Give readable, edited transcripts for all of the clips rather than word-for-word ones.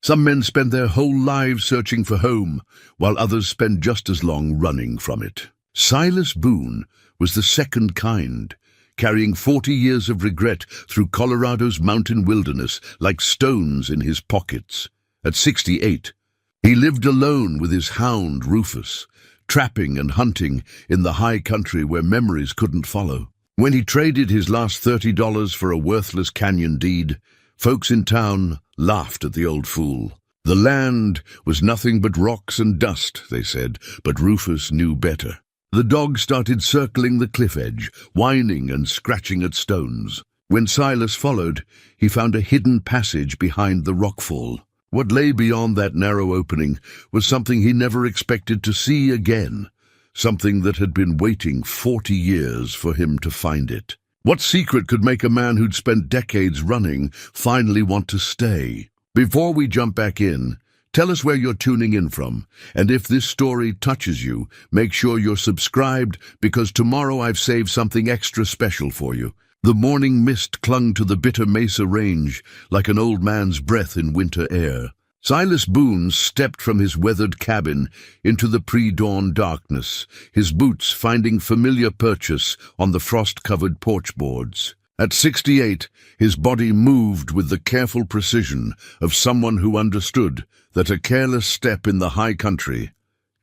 Some men spend their whole lives searching for home, while others spend just as long running from it. Silas Boone was the second kind, carrying 40 years of regret through Colorado's mountain wilderness like stones in his pockets. At 68, he lived alone with his hound Rufus, trapping and hunting in the high country where memories couldn't follow. When he traded his last $30 for a worthless canyon deed, folks in town laughed at the old fool. The land was nothing but rocks and dust, they said, but Rufus knew better. The dog started circling the cliff edge, whining and scratching at stones. When Silas followed, he found a hidden passage behind the rockfall. What lay beyond that narrow opening was something he never expected to see again, something that had been waiting 40 years for him to find it. What secret could make a man who'd spent decades running finally want to stay? Before we jump back in, tell us where you're tuning in from, and if this story touches you, make sure you're subscribed, because tomorrow I've saved something extra special for you. The morning mist clung to the bitter mesa range like an old man's breath in winter air. Silas Boone stepped from his weathered cabin into the pre-dawn darkness, his boots finding familiar purchase on the frost-covered porch boards. At 68, his body moved with the careful precision of someone who understood that a careless step in the high country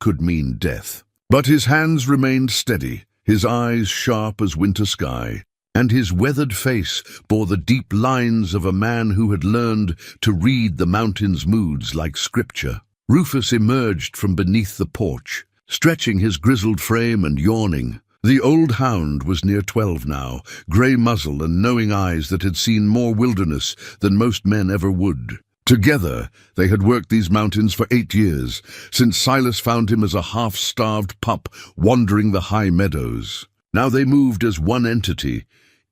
could mean death. But his hands remained steady, his eyes sharp as winter sky, and his weathered face bore the deep lines of a man who had learned to read the mountain's moods like scripture. Rufus emerged from beneath the porch, stretching his grizzled frame and yawning. The old hound was near 12 now, grey muzzle and knowing eyes that had seen more wilderness than most men ever would. Together, they had worked these mountains for 8 years, since Silas found him as a half-starved pup wandering the high meadows. Now they moved as one entity,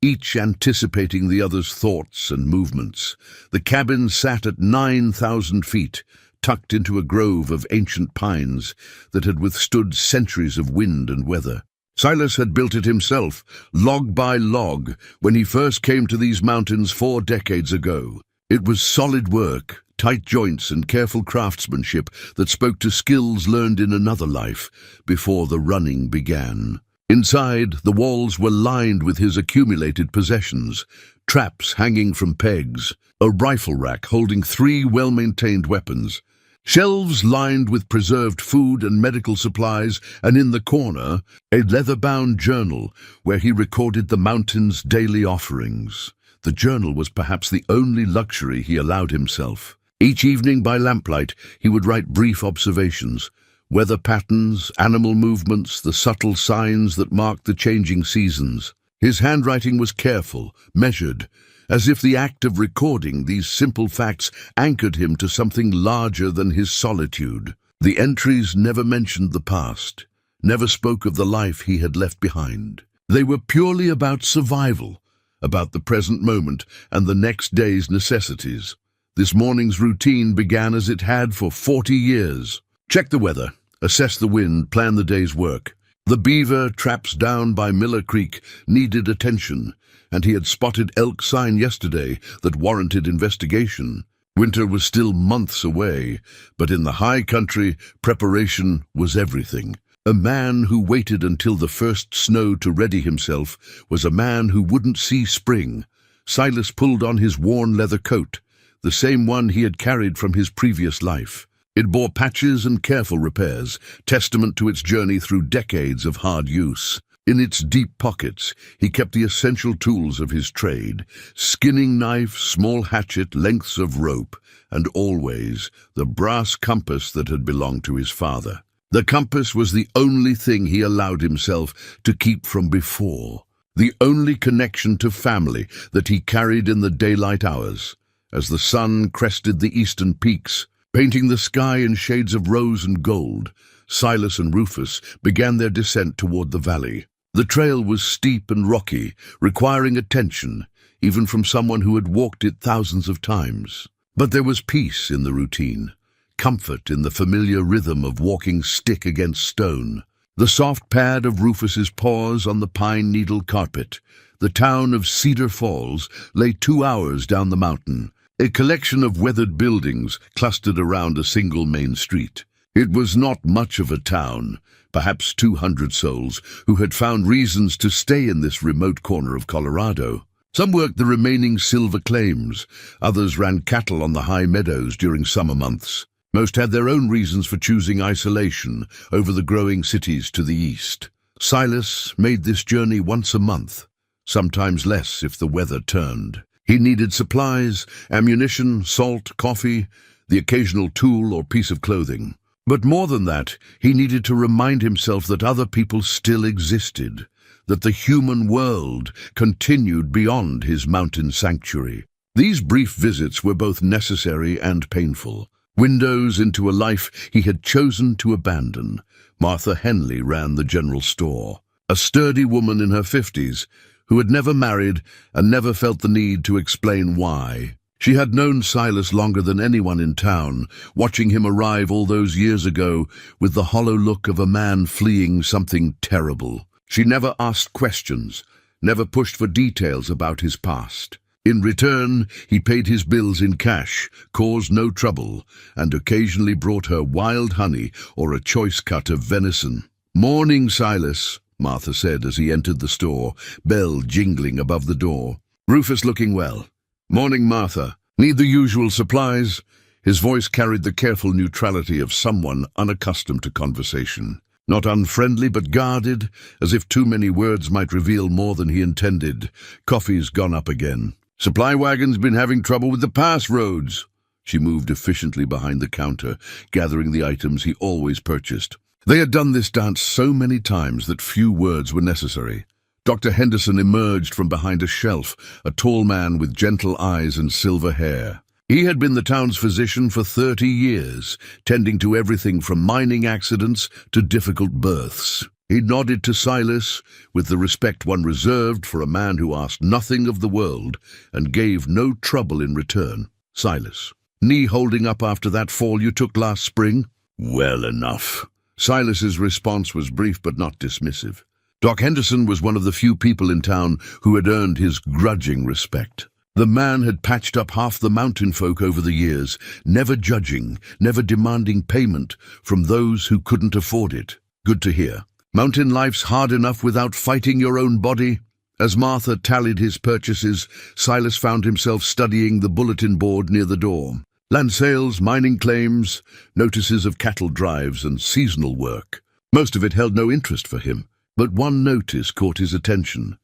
each anticipating the other's thoughts and movements. The cabin sat at 9,000 feet, tucked into a grove of ancient pines that had withstood centuries of wind and weather. Silas had built it himself, log by log, when he first came to these mountains 4 decades ago. It was solid work, tight joints and careful craftsmanship that spoke to skills learned in another life before the running began. Inside, the walls were lined with his accumulated possessions, traps hanging from pegs, a rifle rack holding 3 well-maintained weapons, shelves lined with preserved food and medical supplies, and in the corner, a leather-bound journal where he recorded the mountain's daily offerings. The journal was perhaps the only luxury he allowed himself. Each evening by lamplight, he would write brief observations, weather patterns, animal movements, the subtle signs that marked the changing seasons. His handwriting was careful, measured, as if the act of recording these simple facts anchored him to something larger than his solitude. The entries never mentioned the past, never spoke of the life he had left behind. They were purely about survival, about the present moment and the next day's necessities. This morning's routine began as it had for 40 years. Check the weather, assess the wind, plan the day's work. The beaver traps down by Miller Creek needed attention, and he had spotted elk sign yesterday that warranted investigation. Winter was still months away, but in the high country, preparation was everything. A man who waited until the first snow to ready himself was a man who wouldn't see spring. Silas pulled on his worn leather coat, the same one he had carried from his previous life. It bore patches and careful repairs, testament to its journey through decades of hard use. In its deep pockets, he kept the essential tools of his trade: skinning knife, small hatchet, lengths of rope, and always the brass compass that had belonged to his father. The compass was the only thing he allowed himself to keep from before, the only connection to family that he carried in the daylight hours. As the sun crested the eastern peaks, painting the sky in shades of rose and gold, Silas and Rufus began their descent toward the valley. The trail was steep and rocky, requiring attention, even from someone who had walked it thousands of times. But there was peace in the routine, comfort in the familiar rhythm of walking stick against stone. The soft pad of Rufus's paws on the pine needle carpet. The town of Cedar Falls lay 2 hours down the mountain, a collection of weathered buildings clustered around a single main street. It was not much of a town, perhaps 200 souls, who had found reasons to stay in this remote corner of Colorado. Some worked the remaining silver claims, others ran cattle on the high meadows during summer months. Most had their own reasons for choosing isolation over the growing cities to the east. Silas made this journey once a month, sometimes less if the weather turned. He needed supplies, ammunition, salt, coffee, the occasional tool or piece of clothing. But more than that, he needed to remind himself that other people still existed, that the human world continued beyond his mountain sanctuary. These brief visits were both necessary and painful. Windows into a life he had chosen to abandon. Martha Henley ran the general store, a sturdy woman in her 50s who had never married and never felt the need to explain why. She had known Silas longer than anyone in town, watching him arrive all those years ago with the hollow look of a man fleeing something terrible. She never asked questions, never pushed for details about his past. In return, he paid his bills in cash, caused no trouble, and occasionally brought her wild honey or a choice cut of venison. "Morning, Silas," Martha said as he entered the store, bell jingling above the door. "Rufus looking well." "Morning, Martha. Need the usual supplies?" His voice carried the careful neutrality of someone unaccustomed to conversation. Not unfriendly, but guarded, as if too many words might reveal more than he intended. "Coffee's gone up again." "Supply wagon's been having trouble with the pass roads." She moved efficiently behind the counter, gathering the items he always purchased. They had done this dance so many times that few words were necessary. Dr. Henderson emerged from behind a shelf, a tall man with gentle eyes and silver hair. He had been the town's physician for 30 years, tending to everything from mining accidents to difficult births. He nodded to Silas with the respect one reserved for a man who asked nothing of the world and gave no trouble in return. "Silas, knee holding up after that fall you took last spring?" "Well enough." Silas's response was brief but not dismissive. Doc Henderson was one of the few people in town who had earned his grudging respect. The man had patched up half the mountain folk over the years, never judging, never demanding payment from those who couldn't afford it. Good to hear. Mountain life's hard enough without fighting your own body. As Martha tallied his purchases, Silas found himself studying the bulletin board near the door. Land sales, mining claims, notices of cattle drives and seasonal work. Most of it held no interest for him, but one notice caught his attention.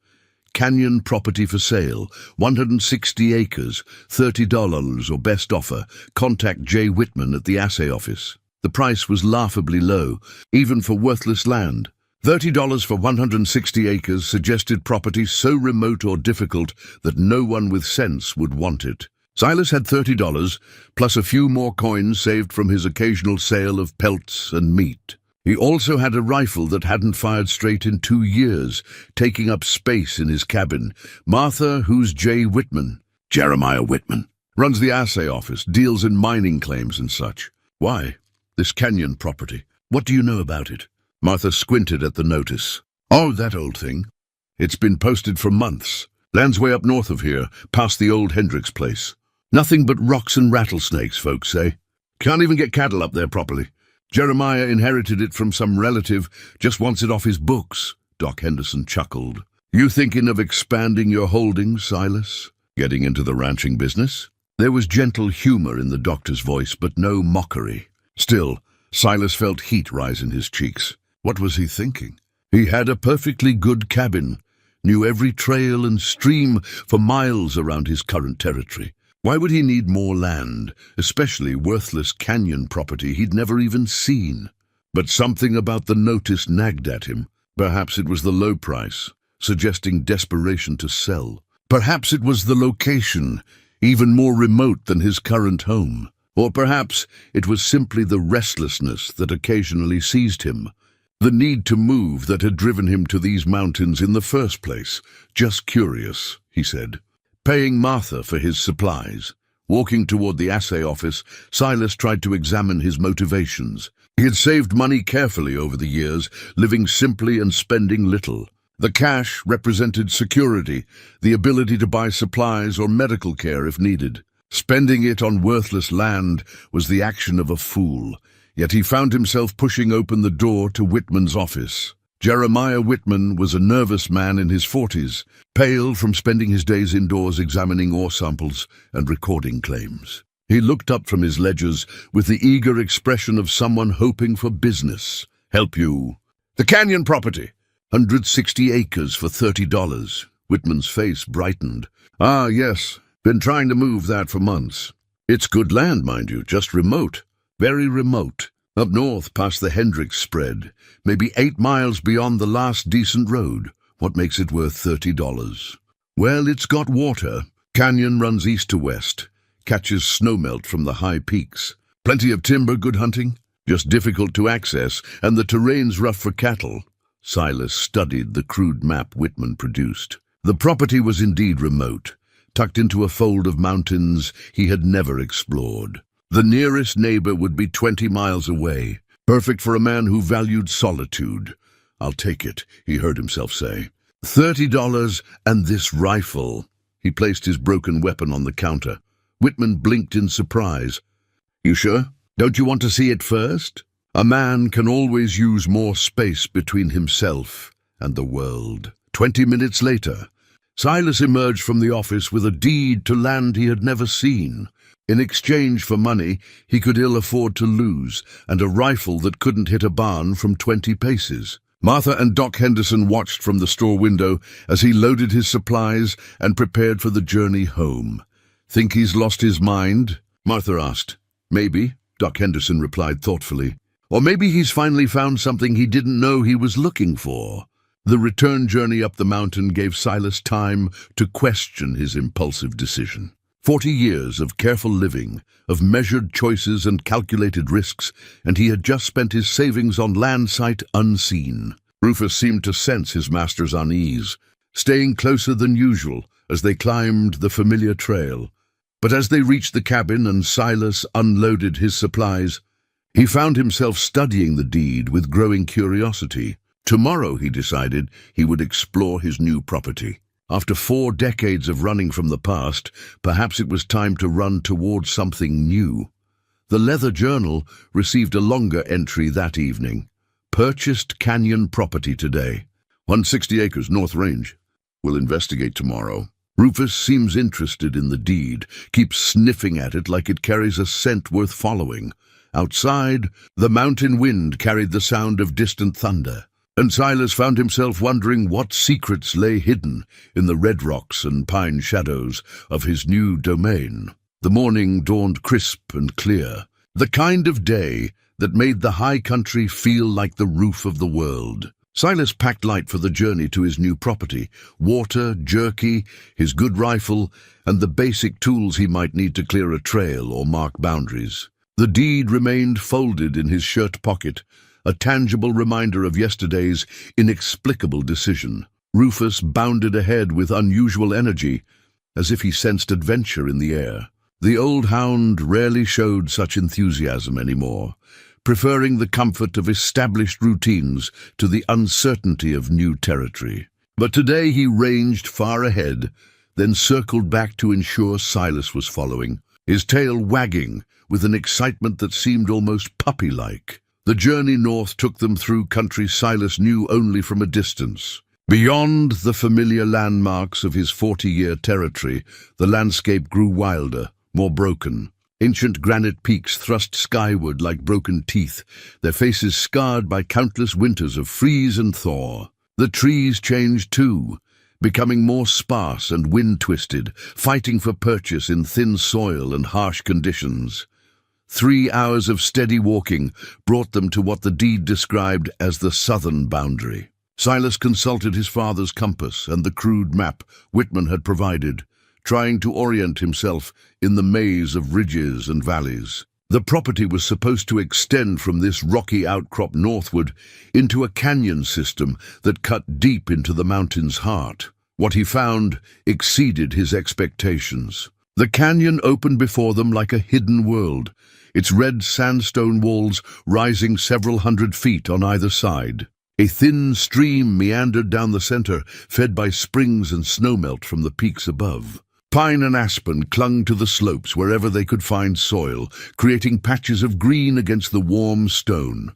Canyon property for sale, 160 acres, $30 or best offer. Contact J. Whitman at the assay office. The price was laughably low, even for worthless land. $30 for 160 acres suggested property so remote or difficult that no one with sense would want it. Silas had $30, plus a few more coins saved from his occasional sale of pelts and meat. He also had a rifle that hadn't fired straight in 2 years, taking up space in his cabin. "Martha, who's J. Whitman?" "Jeremiah Whitman. Runs the assay office, deals in mining claims and such." "Why? This canyon property. What do you know about it?" Martha squinted at the notice. "Oh, that old thing. It's been posted for months. Land's way up north of here, past the old Hendricks place. Nothing but rocks and rattlesnakes, folks say. Can't even get cattle up there properly. Jeremiah inherited it from some relative, just wants it off his books." Doc Henderson chuckled. "You thinking of expanding your holdings, Silas? Getting into the ranching business?" There was gentle humor in the doctor's voice, but no mockery. Still, Silas felt heat rise in his cheeks. What was he thinking? He had a perfectly good cabin, knew every trail and stream for miles around his current territory. Why would he need more land, especially worthless canyon property he'd never even seen? But something about the notice nagged at him. Perhaps it was the low price, suggesting desperation to sell. Perhaps it was the location, even more remote than his current home. Or perhaps it was simply the restlessness that occasionally seized him, the need to move that had driven him to these mountains in the first place. "Just curious," he said, paying Martha for his supplies. Walking toward the assay office, Silas tried to examine his motivations. He had saved money carefully over the years, living simply and spending little. The cash represented security, the ability to buy supplies or medical care if needed. Spending it on worthless land was the action of a fool, yet he found himself pushing open the door to Whitman's office. Jeremiah Whitman was a nervous man in his 40s, pale from spending his days indoors examining ore samples and recording claims. He looked up from his ledgers with the eager expression of someone hoping for business. "Help you." "The Canyon property. 160 acres for $30. Whitman's face brightened. "Ah, yes. Been trying to move that for months. It's good land, mind you, just remote. Very remote. Up north past the Hendricks spread, maybe 8 miles beyond the last decent road. What makes it worth $30? Well, it's got water. Canyon runs east to west. Catches snowmelt from the high peaks. Plenty of timber, good hunting. Just difficult to access, and the terrain's rough for cattle." Silas studied the crude map Whitman produced. The property was indeed remote, tucked into a fold of mountains he had never explored. The nearest neighbor would be 20 miles away, perfect for a man who valued solitude. "I'll take it," he heard himself say. $30 and this rifle." He placed his broken weapon on the counter. Whitman blinked in surprise. "You sure? Don't you want to see it first?" A man can always use more space between himself and the world. 20 minutes later, Silas emerged from the office with a deed to land he had never seen. In exchange for money he could ill afford to lose, and a rifle that couldn't hit a barn from 20 paces. Martha and Doc Henderson watched from the store window as he loaded his supplies and prepared for the journey home. "Think he's lost his mind?" Martha asked. "Maybe," Doc Henderson replied thoughtfully. "Or maybe he's finally found something he didn't know he was looking for." The return journey up the mountain gave Silas time to question his impulsive decision. 40 years of careful living, of measured choices and calculated risks, and he had just spent his savings on land sight unseen. Rufus seemed to sense his master's unease, staying closer than usual as they climbed the familiar trail. But as they reached the cabin and Silas unloaded his supplies, he found himself studying the deed with growing curiosity. Tomorrow, he decided, he would explore his new property. After 4 decades of running from the past, perhaps it was time to run towards something new. The leather journal received a longer entry that evening. "Purchased Canyon property today. 160 acres, North Range. We'll investigate tomorrow." Rufus seems interested in the deed, keeps sniffing at it like it carries a scent worth following. Outside, the mountain wind carried the sound of distant thunder, and Silas found himself wondering what secrets lay hidden in the red rocks and pine shadows of his new domain. The morning dawned crisp and clear, the kind of day that made the high country feel like the roof of the world. Silas packed light for the journey to his new property: water, jerky, his good rifle, and the basic tools he might need to clear a trail or mark boundaries. The deed remained folded in his shirt pocket, a tangible reminder of yesterday's inexplicable decision. Rufus bounded ahead with unusual energy, as if he sensed adventure in the air. The old hound rarely showed such enthusiasm anymore, preferring the comfort of established routines to the uncertainty of new territory. But today he ranged far ahead, then circled back to ensure Silas was following, his tail wagging with an excitement that seemed almost puppy-like. The journey north took them through country Silas knew only from a distance. Beyond the familiar landmarks of his 40-year territory, the landscape grew wilder, more broken. Ancient granite peaks thrust skyward like broken teeth, their faces scarred by countless winters of freeze and thaw. The trees changed too, becoming more sparse and wind-twisted, fighting for purchase in thin soil and harsh conditions. 3 hours of steady walking brought them to what the deed described as the southern boundary. Silas consulted his father's compass and the crude map Whitman had provided, trying to orient himself in the maze of ridges and valleys. The property was supposed to extend from this rocky outcrop northward into a canyon system that cut deep into the mountain's heart. What he found exceeded his expectations. The canyon opened before them like a hidden world, its red sandstone walls rising several hundred feet on either side. A thin stream meandered down the center, fed by springs and snowmelt from the peaks above. Pine and aspen clung to the slopes wherever they could find soil, creating patches of green against the warm stone.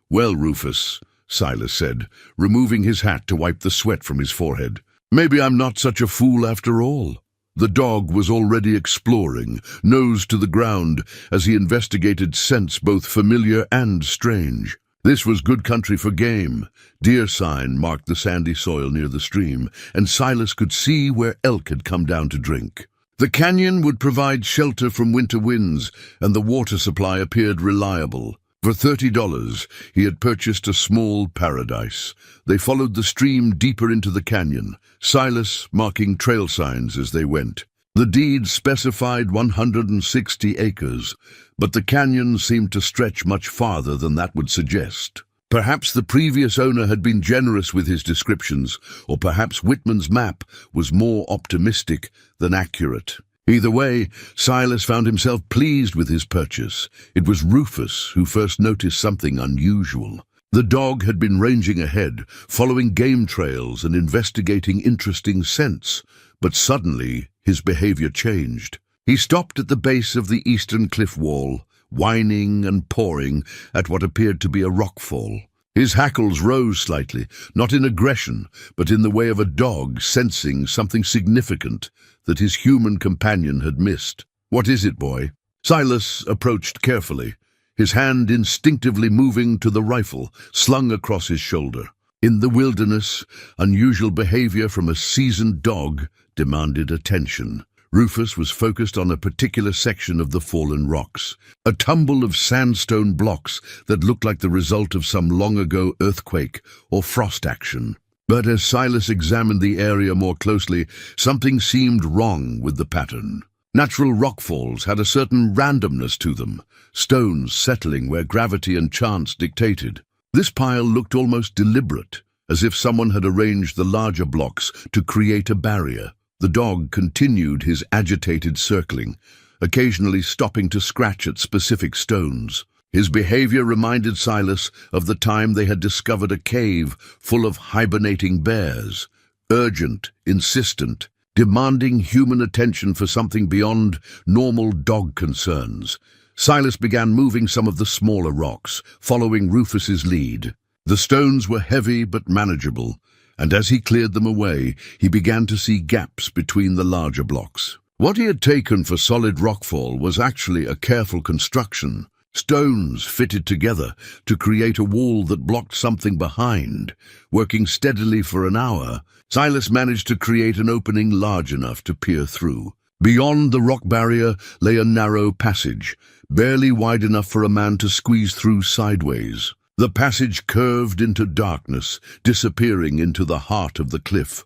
"Well, Rufus," Silas said, removing his hat to wipe the sweat from his forehead, "maybe I'm not such a fool after all." The dog was already exploring, nose to the ground, as he investigated scents both familiar and strange. This was good country for game. Deer sign marked the sandy soil near the stream, and Silas could see where elk had come down to drink. The canyon would provide shelter from winter winds, and the water supply appeared reliable. For $30, he had purchased a small paradise. They followed the stream deeper into the canyon, Silas marking trail signs as they went. The deed specified 160 acres, but the canyon seemed to stretch much farther than that would suggest. Perhaps the previous owner had been generous with his descriptions, or perhaps Whitman's map was more optimistic than accurate. Either way, Silas found himself pleased with his purchase. It was Rufus who first noticed something unusual. The dog had been ranging ahead, following game trails and investigating interesting scents, but suddenly his behavior changed. He stopped at the base of the eastern cliff wall, whining and pawing at what appeared to be a rockfall. His hackles rose slightly, not in aggression, but in the way of a dog sensing something significant that his human companion had missed. "What is it, boy?" Silas approached carefully, his hand instinctively moving to the rifle slung across his shoulder. In the wilderness, unusual behavior from a seasoned dog demanded attention. Rufus was focused on a particular section of the fallen rocks, a tumble of sandstone blocks that looked like the result of some long-ago earthquake or frost action. But as Silas examined the area more closely, something seemed wrong with the pattern. Natural rockfalls had a certain randomness to them, stones settling where gravity and chance dictated. This pile looked almost deliberate, as if someone had arranged the larger blocks to create a barrier. The dog continued his agitated circling, occasionally stopping to scratch at specific stones. His behavior reminded Silas of the time they had discovered a cave full of hibernating bears, urgent, insistent, demanding human attention for something beyond normal dog concerns. Silas began moving some of the smaller rocks, following Rufus's lead. The stones were heavy but manageable, and as he cleared them away, he began to see gaps between the larger blocks. What he had taken for solid rockfall was actually a careful construction. Stones fitted together to create a wall that blocked something behind. Working steadily for an hour, Silas managed to create an opening large enough to peer through. Beyond the rock barrier lay a narrow passage, barely wide enough for a man to squeeze through sideways. The passage curved into darkness, disappearing into the heart of the cliff.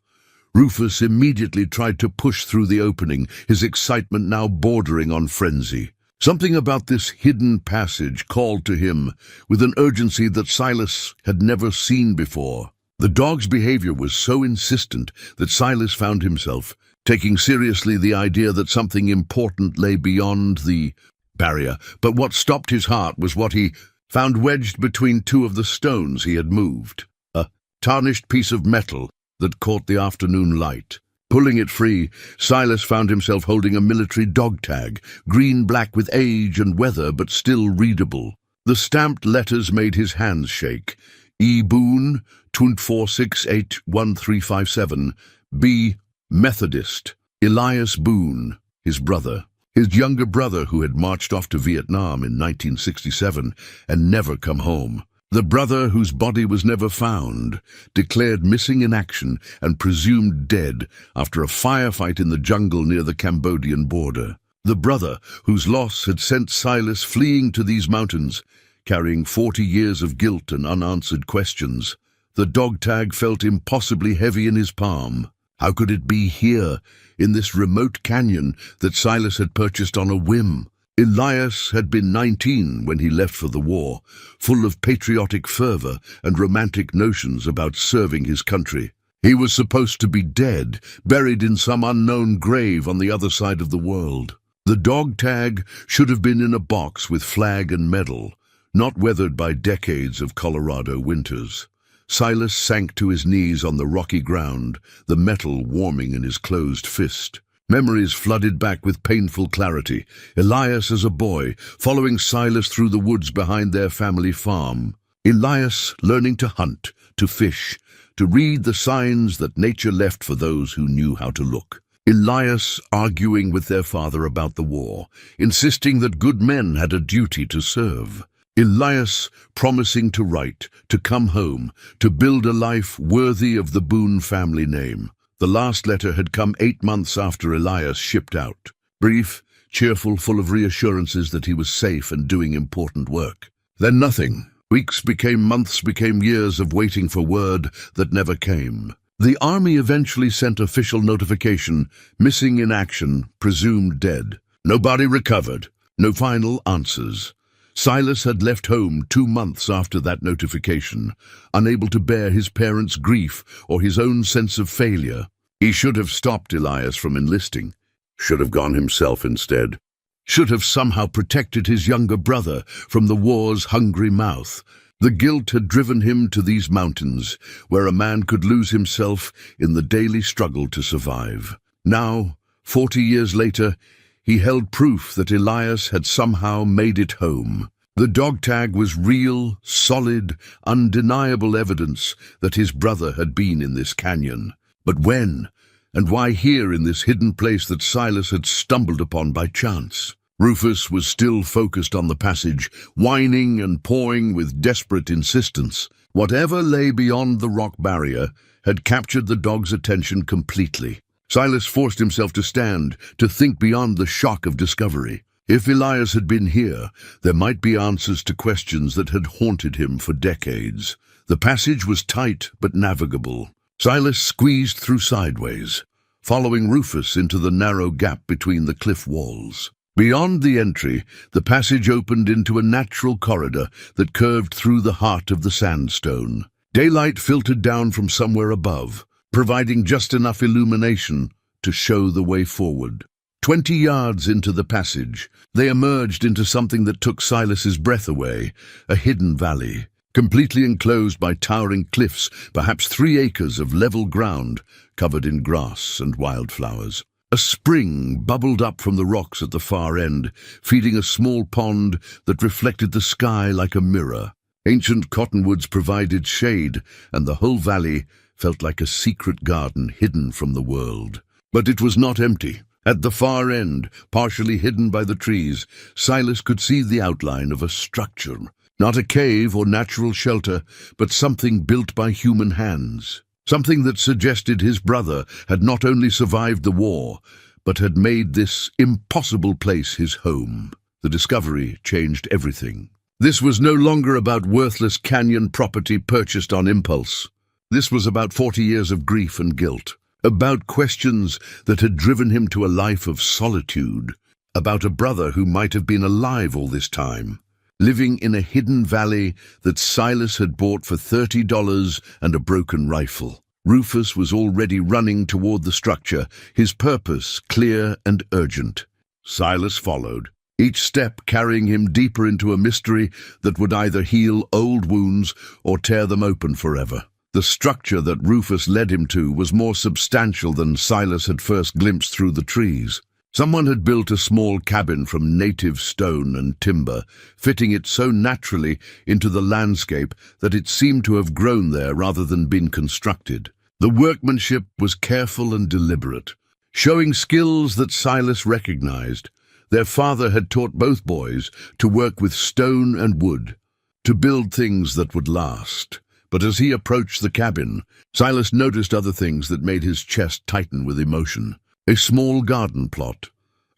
Rufus immediately tried to push through the opening, his excitement now bordering on frenzy. Something about this hidden passage called to him with an urgency that Silas had never seen before. The dog's behavior was so insistent that Silas found himself taking seriously the idea that something important lay beyond the barrier. But what stopped his heart was what he found wedged between two of the stones he had moved, a tarnished piece of metal that caught the afternoon light. Pulling it free, Silas found himself holding a military dog tag, green-black with age and weather but still readable. The stamped letters made his hands shake. E. Boone, 24681357, B. Methodist, Elias Boone, his brother. His younger brother who had marched off to Vietnam in 1967 and never come home. The brother whose body was never found, declared missing in action and presumed dead after a firefight in the jungle near the Cambodian border. The brother whose loss had sent Silas fleeing to these mountains, carrying 40 years of guilt and unanswered questions. The dog tag felt impossibly heavy in his palm. How could it be here, in this remote canyon that Silas had purchased on a whim? Elias had been 19 when he left for the war, full of patriotic fervor and romantic notions about serving his country. He was supposed to be dead, buried in some unknown grave on the other side of the world. The dog tag should have been in a box with flag and medal, not weathered by decades of Colorado winters. Silas sank to his knees on the rocky ground, the metal warming in his closed fist. Memories flooded back with painful clarity. Elias as a boy, following Silas through the woods behind their family farm. Elias learning to hunt, to fish, to read the signs that nature left for those who knew how to look. Elias arguing with their father about the war, insisting that good men had a duty to serve. Elias promising to write, to come home, to build a life worthy of the Boone family name. The last letter had come 8 months after Elias shipped out. Brief, cheerful, full of reassurances that he was safe and doing important work. Then nothing. Weeks became months, became years of waiting for word that never came. The army eventually sent official notification, missing in action, presumed dead. No body recovered, no final answers. Silas had left home 2 months after that notification, unable to bear his parents' grief or his own sense of failure. He should have stopped Elias from enlisting, should have gone himself instead, should have somehow protected his younger brother from the war's hungry mouth. The guilt had driven him to these mountains, where a man could lose himself in the daily struggle to survive. Now, 40 years later, he held proof that Elias had somehow made it home. The dog tag was real, solid, undeniable evidence that his brother had been in this canyon. But when, and why here in this hidden place that Silas had stumbled upon by chance? Rufus was still focused on the passage, whining and pawing with desperate insistence. Whatever lay beyond the rock barrier had captured the dog's attention completely. Silas forced himself to stand, to think beyond the shock of discovery. If Elias had been here, there might be answers to questions that had haunted him for decades. The passage was tight but navigable. Silas squeezed through sideways, following Rufus into the narrow gap between the cliff walls. Beyond the entry, the passage opened into a natural corridor that curved through the heart of the sandstone. Daylight filtered down from somewhere above, providing just enough illumination to show the way forward. 20 yards into the passage, they emerged into something that took Silas's breath away, a hidden valley, completely enclosed by towering cliffs, perhaps 3 acres of level ground covered in grass and wildflowers. A spring bubbled up from the rocks at the far end, feeding a small pond that reflected the sky like a mirror. Ancient cottonwoods provided shade, and the whole valley felt like a secret garden hidden from the world. But it was not empty. At the far end, partially hidden by the trees, Silas could see the outline of a structure. Not a cave or natural shelter, but something built by human hands. Something that suggested his brother had not only survived the war, but had made this impossible place his home. The discovery changed everything. This was no longer about worthless canyon property purchased on impulse. This was about 40 years of grief and guilt, about questions that had driven him to a life of solitude, about a brother who might have been alive all this time, living in a hidden valley that Silas had bought for $30 and a broken rifle. Rufus was already running toward the structure, his purpose clear and urgent. Silas followed, each step carrying him deeper into a mystery that would either heal old wounds or tear them open forever. The structure that Rufus led him to was more substantial than Silas had first glimpsed through the trees. Someone had built a small cabin from native stone and timber, fitting it so naturally into the landscape that it seemed to have grown there rather than been constructed. The workmanship was careful and deliberate, showing skills that Silas recognized. Their father had taught both boys to work with stone and wood, to build things that would last. But as he approached the cabin, Silas noticed other things that made his chest tighten with emotion. A small garden plot,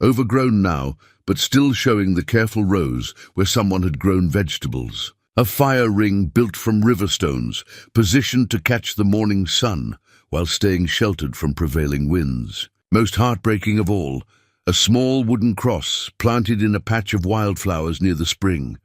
overgrown now, but still showing the careful rows where someone had grown vegetables. A fire ring built from river stones, positioned to catch the morning sun while staying sheltered from prevailing winds. Most heartbreaking of all, a small wooden cross planted in a patch of wildflowers near the spring.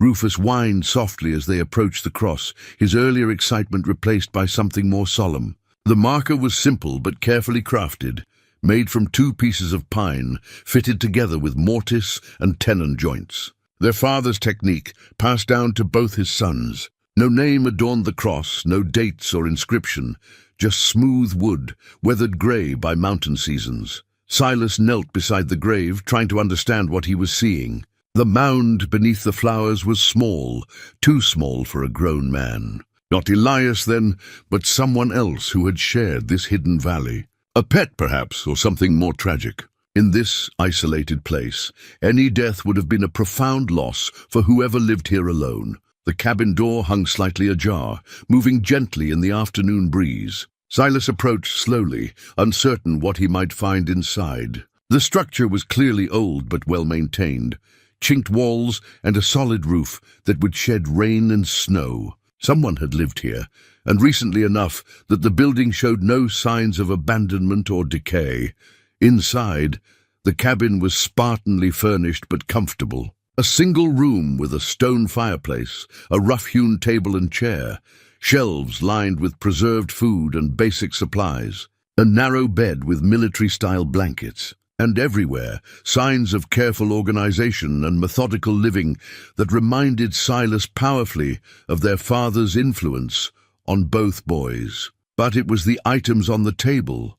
Rufus whined softly as they approached the cross, his earlier excitement replaced by something more solemn. The marker was simple but carefully crafted, made from 2 pieces of pine, fitted together with mortise and tenon joints. Their father's technique, passed down to both his sons. No name adorned the cross, no dates or inscription, just smooth wood, weathered grey by mountain seasons. Silas knelt beside the grave, trying to understand what he was seeing. The mound beneath the flowers was small, too small for a grown man. Not Elias, then, but someone else who had shared this hidden valley. A pet, perhaps, or something more tragic. In this isolated place, any death would have been a profound loss for whoever lived here alone. The cabin door hung slightly ajar, moving gently in the afternoon breeze. Silas approached slowly, uncertain what he might find inside. The structure was clearly old but well-maintained, chinked walls and a solid roof that would shed rain and snow. Someone had lived here, and recently enough that the building showed no signs of abandonment or decay. Inside, the cabin was spartanly furnished but comfortable. A single room with a stone fireplace, a rough-hewn table and chair, shelves lined with preserved food and basic supplies, a narrow bed with military-style blankets, and everywhere signs of careful organization and methodical living that reminded Silas powerfully of their father's influence on both boys. But it was the items on the table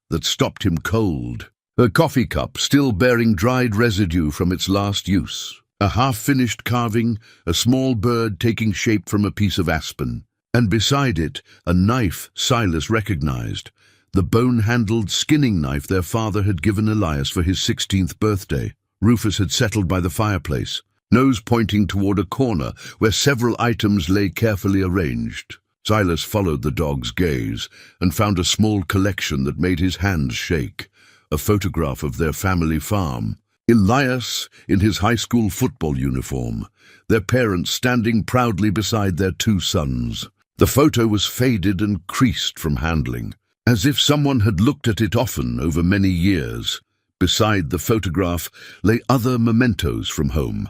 that stopped him cold. A coffee cup still bearing dried residue from its last use, a half-finished carving, a small bird taking shape from a piece of aspen, and beside it a knife Silas recognized, the bone-handled skinning knife their father had given Elias for his 16th birthday. Rufus had settled by the fireplace, nose pointing toward a corner where several items lay carefully arranged. Silas followed the dog's gaze and found a small collection that made his hands shake, a photograph of their family farm. Elias in his high school football uniform, their parents standing proudly beside their two sons. The photo was faded and creased from handling, as if someone had looked at it often over many years. Beside the photograph lay other mementos from home.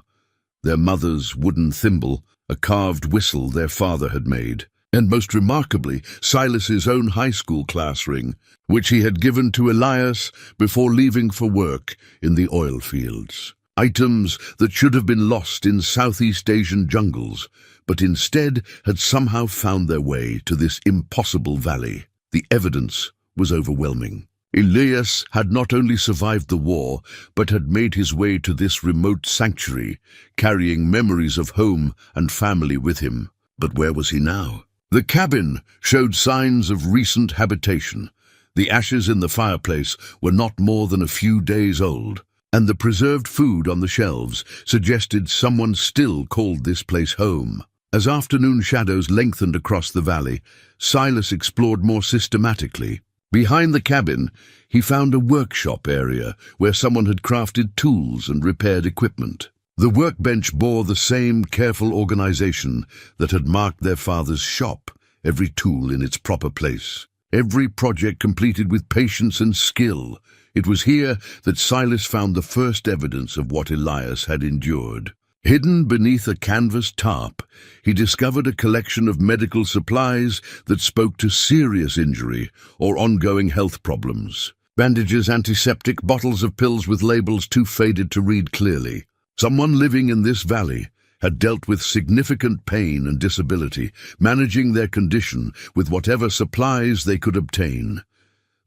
Their mother's wooden thimble, a carved whistle their father had made, and most remarkably, Silas's own high school class ring, which he had given to Elias before leaving for work in the oil fields. Items that should have been lost in Southeast Asian jungles, but instead had somehow found their way to this impossible valley. The evidence was overwhelming. Elias had not only survived the war, but had made his way to this remote sanctuary, carrying memories of home and family with him. But where was he now? The cabin showed signs of recent habitation. The ashes in the fireplace were not more than a few days old, and the preserved food on the shelves suggested someone still called this place home. As afternoon shadows lengthened across the valley, Silas explored more systematically. Behind the cabin, he found a workshop area where someone had crafted tools and repaired equipment. The workbench bore the same careful organization that had marked their father's shop, every tool in its proper place, every project completed with patience and skill. It was here that Silas found the first evidence of what Elias had endured. Hidden beneath a canvas tarp, he discovered a collection of medical supplies that spoke to serious injury or ongoing health problems. Bandages, antiseptic, bottles of pills with labels too faded to read clearly. Someone living in this valley had dealt with significant pain and disability, managing their condition with whatever supplies they could obtain.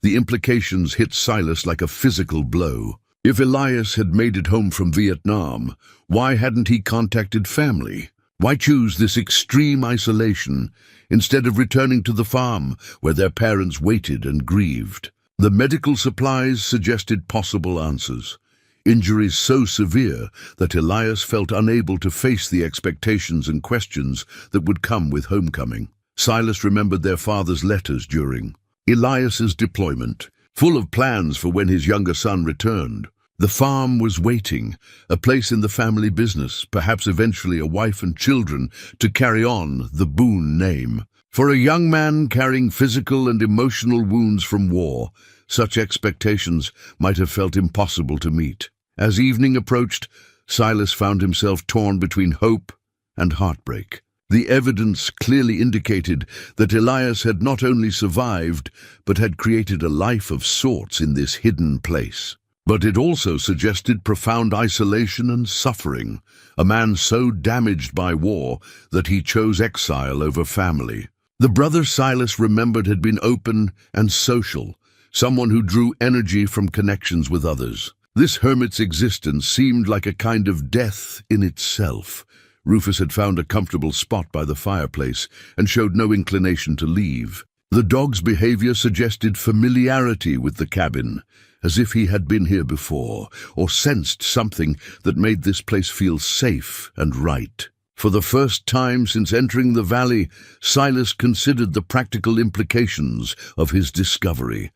The implications hit Silas like a physical blow. If Elias had made it home from Vietnam, why hadn't he contacted family? Why choose this extreme isolation instead of returning to the farm where their parents waited and grieved? The medical supplies suggested possible answers. Injuries so severe that Elias felt unable to face the expectations and questions that would come with homecoming. Silas remembered their father's letters during Elias's deployment, full of plans for when his younger son returned. The farm was waiting, a place in the family business, perhaps eventually a wife and children to carry on the Boone name. For a young man carrying physical and emotional wounds from war, such expectations might have felt impossible to meet. As evening approached, Silas found himself torn between hope and heartbreak. The evidence clearly indicated that Elias had not only survived, but had created a life of sorts in this hidden place. But it also suggested profound isolation and suffering, a man so damaged by war that he chose exile over family. The brother Silas remembered had been open and social, someone who drew energy from connections with others. This hermit's existence seemed like a kind of death in itself. Rufus had found a comfortable spot by the fireplace and showed no inclination to leave. The dog's behavior suggested familiarity with the cabin, as if he had been here before, or sensed something that made this place feel safe and right. For the first time since entering the valley, Silas considered the practical implications of his discovery.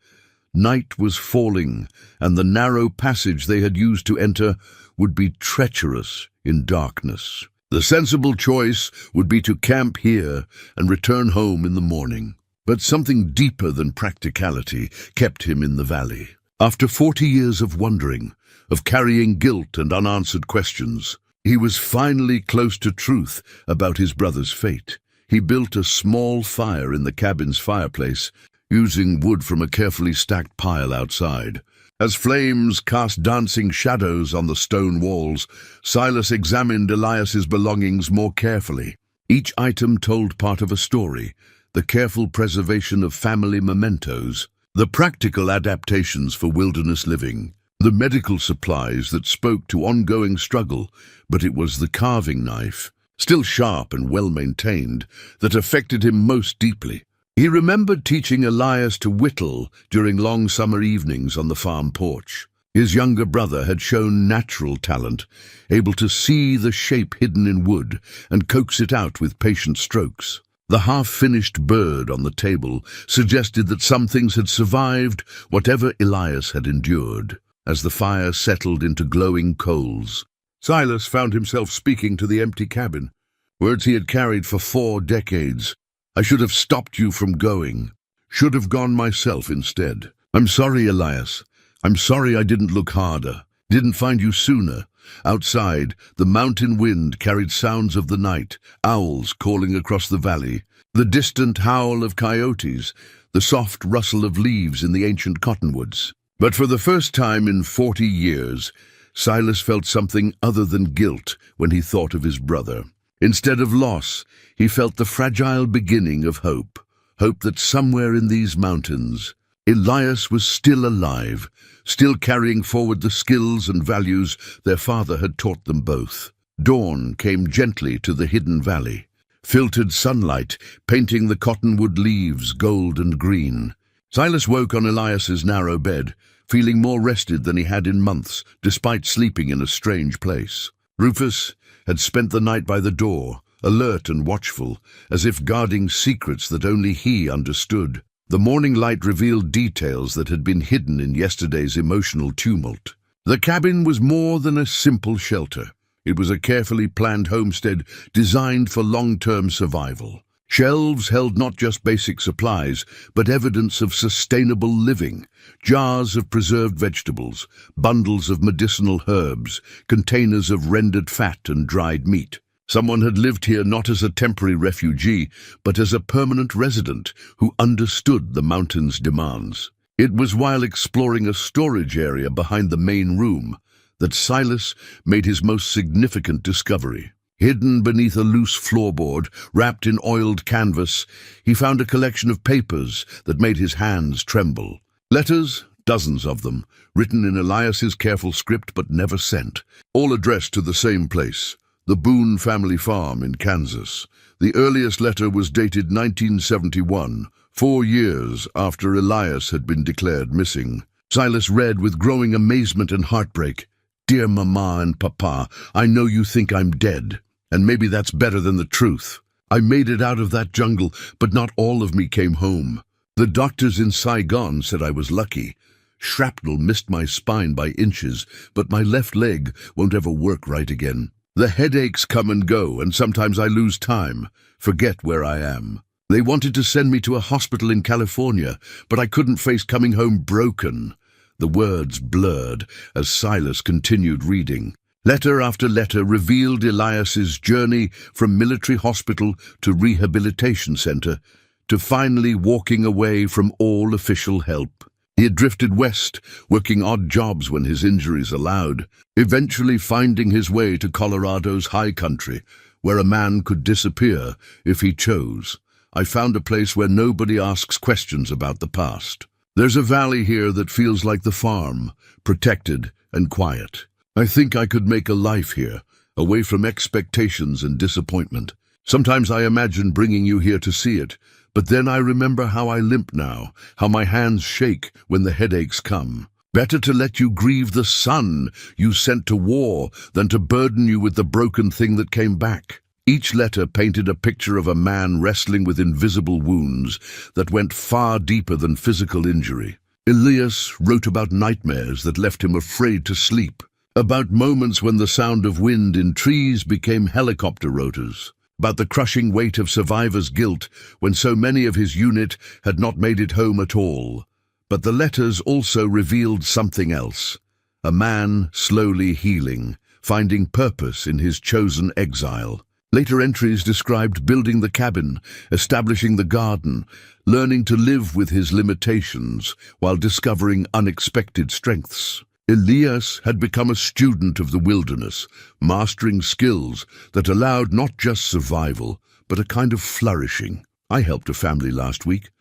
Night was falling, and the narrow passage they had used to enter would be treacherous in darkness. The sensible choice would be to camp here and return home in the morning. But something deeper than practicality kept him in the valley. After 40 years of wandering, of carrying guilt and unanswered questions, he was finally close to truth about his brother's fate. He built a small fire in the cabin's fireplace, using wood from a carefully stacked pile outside. As flames cast dancing shadows on the stone walls, Silas examined Elias's belongings more carefully. Each item told part of a story, the careful preservation of family mementos, the practical adaptations for wilderness living, the medical supplies that spoke to ongoing struggle, but it was the carving knife, still sharp and well-maintained, that affected him most deeply. He remembered teaching Elias to whittle during long summer evenings on the farm porch. His younger brother had shown natural talent, able to see the shape hidden in wood and coax it out with patient strokes. The half-finished bird on the table suggested that some things had survived whatever Elias had endured. As the fire settled into glowing coals, Silas found himself speaking to the empty cabin, words he had carried for 4 decades. "I should have stopped you from going. Should have gone myself instead. I'm sorry, Elias. I'm sorry I didn't look harder, didn't find you sooner." Outside, the mountain wind carried sounds of the night, owls calling across the valley, the distant howl of coyotes, the soft rustle of leaves in the ancient cottonwoods. But for the first time in 40 years, Silas felt something other than guilt when he thought of his brother. Instead of loss, he felt the fragile beginning of hope, hope that somewhere in these mountains, Elias was still alive, still carrying forward the skills and values their father had taught them both. Dawn came gently to the hidden valley, filtered sunlight painting the cottonwood leaves gold and green. Silas woke on Elias's narrow bed, feeling more rested than he had in months, despite sleeping in a strange place. Rufus had spent the night by the door, alert and watchful, as if guarding secrets that only he understood. The morning light revealed details that had been hidden in yesterday's emotional tumult. The cabin was more than a simple shelter. It was a carefully planned homestead designed for long-term survival. Shelves held not just basic supplies, but evidence of sustainable living. Jars of preserved vegetables, bundles of medicinal herbs, containers of rendered fat and dried meat. Someone had lived here not as a temporary refugee, but as a permanent resident who understood the mountain's demands. It was while exploring a storage area behind the main room that Silas made his most significant discovery. Hidden beneath a loose floorboard, wrapped in oiled canvas, he found a collection of papers that made his hands tremble. Letters, dozens of them, written in Elias's careful script but never sent, all addressed to the same place, the Boone family farm in Kansas. The earliest letter was dated 1971, 4 years after Elias had been declared missing. Silas read with growing amazement and heartbreak, "Dear Mama and Papa, I know you think I'm dead. And maybe that's better than the truth. I made it out of that jungle, but not all of me came home. The doctors in Saigon said I was lucky. Shrapnel missed my spine by inches, but my left leg won't ever work right again. The headaches come and go, and sometimes I lose time, forget where I am. They wanted to send me to a hospital in California, but I couldn't face coming home broken." The words blurred as Silas continued reading. Letter after letter revealed Elias's journey from military hospital to rehabilitation center, to finally walking away from all official help. He had drifted west, working odd jobs when his injuries allowed, eventually finding his way to Colorado's high country, where a man could disappear if he chose. "I found a place where nobody asks questions about the past." There's a valley here that feels like the farm, protected and quiet. I think I could make a life here, away from expectations and disappointment. Sometimes I imagine bringing you here to see it, but then I remember how I limp now, how my hands shake when the headaches come. Better to let you grieve the son you sent to war than to burden you with the broken thing that came back. Each letter painted a picture of a man wrestling with invisible wounds that went far deeper than physical injury. Elias wrote about nightmares that left him afraid to sleep, about moments when the sound of wind in trees became helicopter rotors, about the crushing weight of survivor's guilt when so many of his unit had not made it home at all. But the letters also revealed something else, a man slowly healing, finding purpose in his chosen exile. Later entries described building the cabin, establishing the garden, learning to live with his limitations while discovering unexpected strengths. Elias had become a student of the wilderness, mastering skills that allowed not just survival, but a kind of flourishing. I helped a family last week.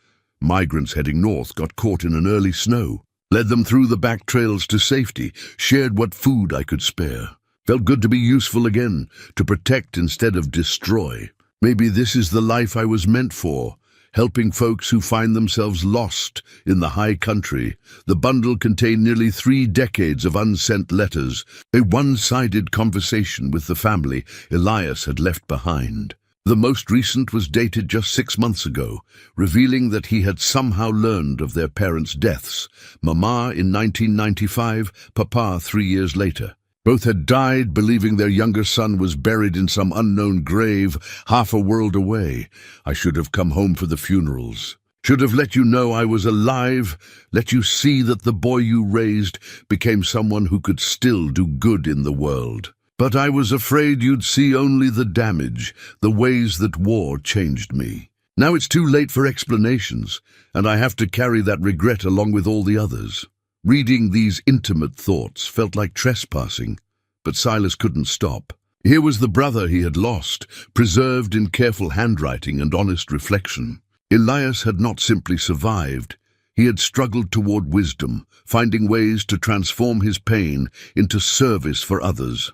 Migrants heading north got caught in an early snow, led them through the back trails to safety, shared what food I could spare. Felt good to be useful again, to protect instead of destroy. Maybe this is the life I was meant for, helping folks who find themselves lost in the high country. The bundle contained nearly 3 decades of unsent letters, a one-sided conversation with the family Elias had left behind. The most recent was dated just 6 months ago, revealing that he had somehow learned of their parents' deaths, Mama in 1995, Papa 3 years later. Both had died believing their younger son was buried in some unknown grave half a world away. I should have come home for the funerals. Should have let you know I was alive, let you see that the boy you raised became someone who could still do good in the world. But I was afraid you'd see only the damage, the ways that war changed me. Now it's too late for explanations, and I have to carry that regret along with all the others. Reading these intimate thoughts felt like trespassing, but Silas couldn't stop. Here was the brother he had lost, preserved in careful handwriting and honest reflection. Elias had not simply survived. He had struggled toward wisdom, finding ways to transform his pain into service for others.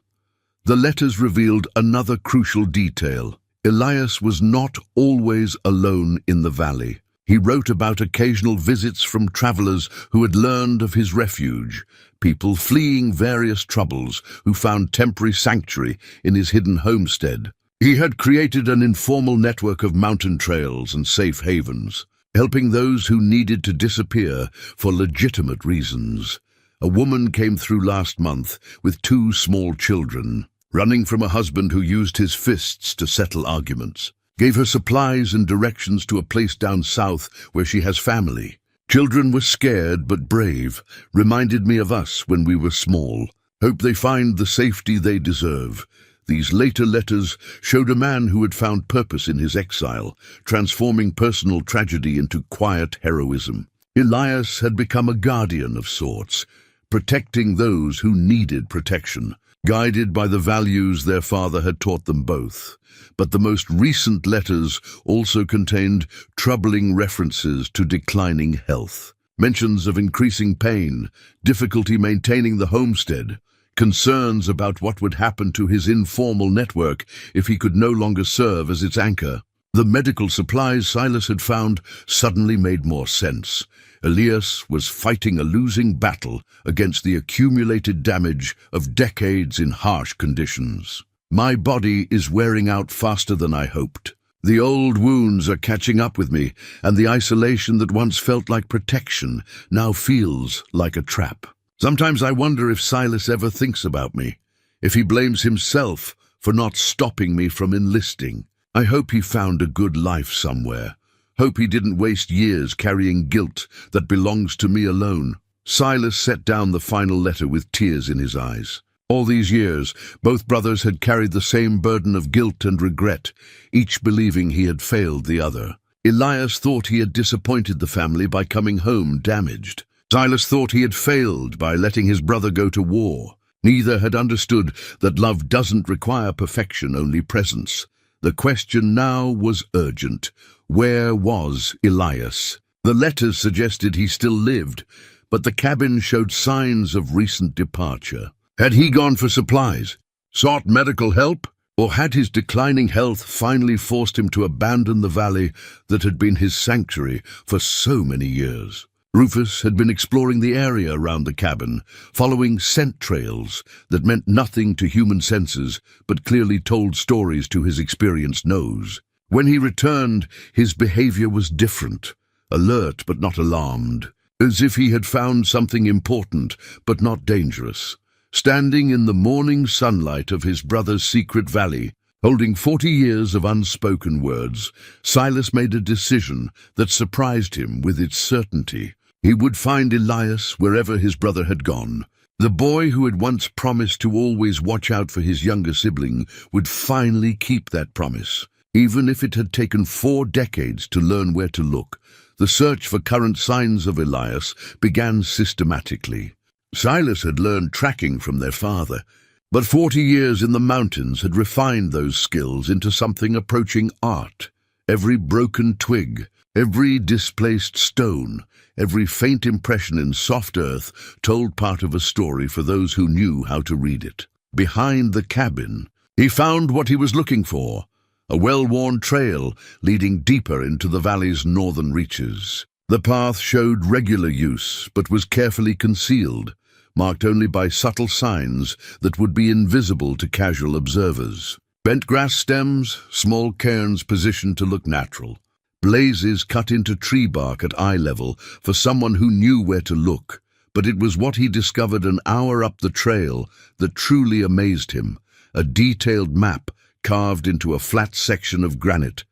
The letters revealed another crucial detail. Elias was not always alone in the valley. He wrote about occasional visits from travelers who had learned of his refuge, people fleeing various troubles who found temporary sanctuary in his hidden homestead. He had created an informal network of mountain trails and safe havens, helping those who needed to disappear for legitimate reasons. A woman came through last month with 2 small children, running from a husband who used his fists to settle arguments. Gave her supplies and directions to a place down south where she has family. Children were scared but brave, reminded me of us when we were small. Hope they find the safety they deserve. These later letters showed a man who had found purpose in his exile, transforming personal tragedy into quiet heroism. Elias had become a guardian of sorts, protecting those who needed protection, guided by the values their father had taught them both. But the most recent letters also contained troubling references to declining health, mentions of increasing pain, difficulty maintaining the homestead, concerns about what would happen to his informal network if he could no longer serve as its anchor. The medical supplies Silas had found suddenly made more sense. Elias was fighting a losing battle against the accumulated damage of decades in harsh conditions. My body is wearing out faster than I hoped. The old wounds are catching up with me, and the isolation that once felt like protection now feels like a trap. Sometimes I wonder if Silas ever thinks about me, if he blames himself for not stopping me from enlisting. I hope he found a good life somewhere. Hope he didn't waste years carrying guilt that belongs to me alone. Silas set down the final letter with tears in his eyes. All these years, both brothers had carried the same burden of guilt and regret, each believing he had failed the other. Elias thought he had disappointed the family by coming home damaged. Silas thought he had failed by letting his brother go to war. Neither had understood that love doesn't require perfection, only presence. The question now was urgent. Where was Elias? The letters suggested he still lived, but the cabin showed signs of recent departure. Had he gone for supplies, sought medical help, or had his declining health finally forced him to abandon the valley that had been his sanctuary for so many years? Rufus had been exploring the area around the cabin, following scent trails that meant nothing to human senses but clearly told stories to his experienced nose. When he returned, his behavior was different, alert but not alarmed, as if he had found something important but not dangerous. Standing in the morning sunlight of his brother's secret valley, holding 40 years of unspoken words, Silas made a decision that surprised him with its certainty. He would find Elias wherever his brother had gone. The boy who had once promised to always watch out for his younger sibling would finally keep that promise, even if it had taken 4 decades to learn where to look. The search for current signs of Elias began systematically. Silas had learned tracking from their father, but 40 years in the mountains had refined those skills into something approaching art. Every broken twig, every displaced stone, every faint impression in soft earth told part of a story for those who knew how to read it. Behind the cabin, he found what he was looking for, a well-worn trail leading deeper into the valley's northern reaches. The path showed regular use, but was carefully concealed, marked only by subtle signs that would be invisible to casual observers. Bent grass stems, small cairns positioned to look natural, blazes cut into tree bark at eye level for someone who knew where to look. But it was what he discovered an hour up the trail that truly amazed him, a detailed map carved into a flat section of granite,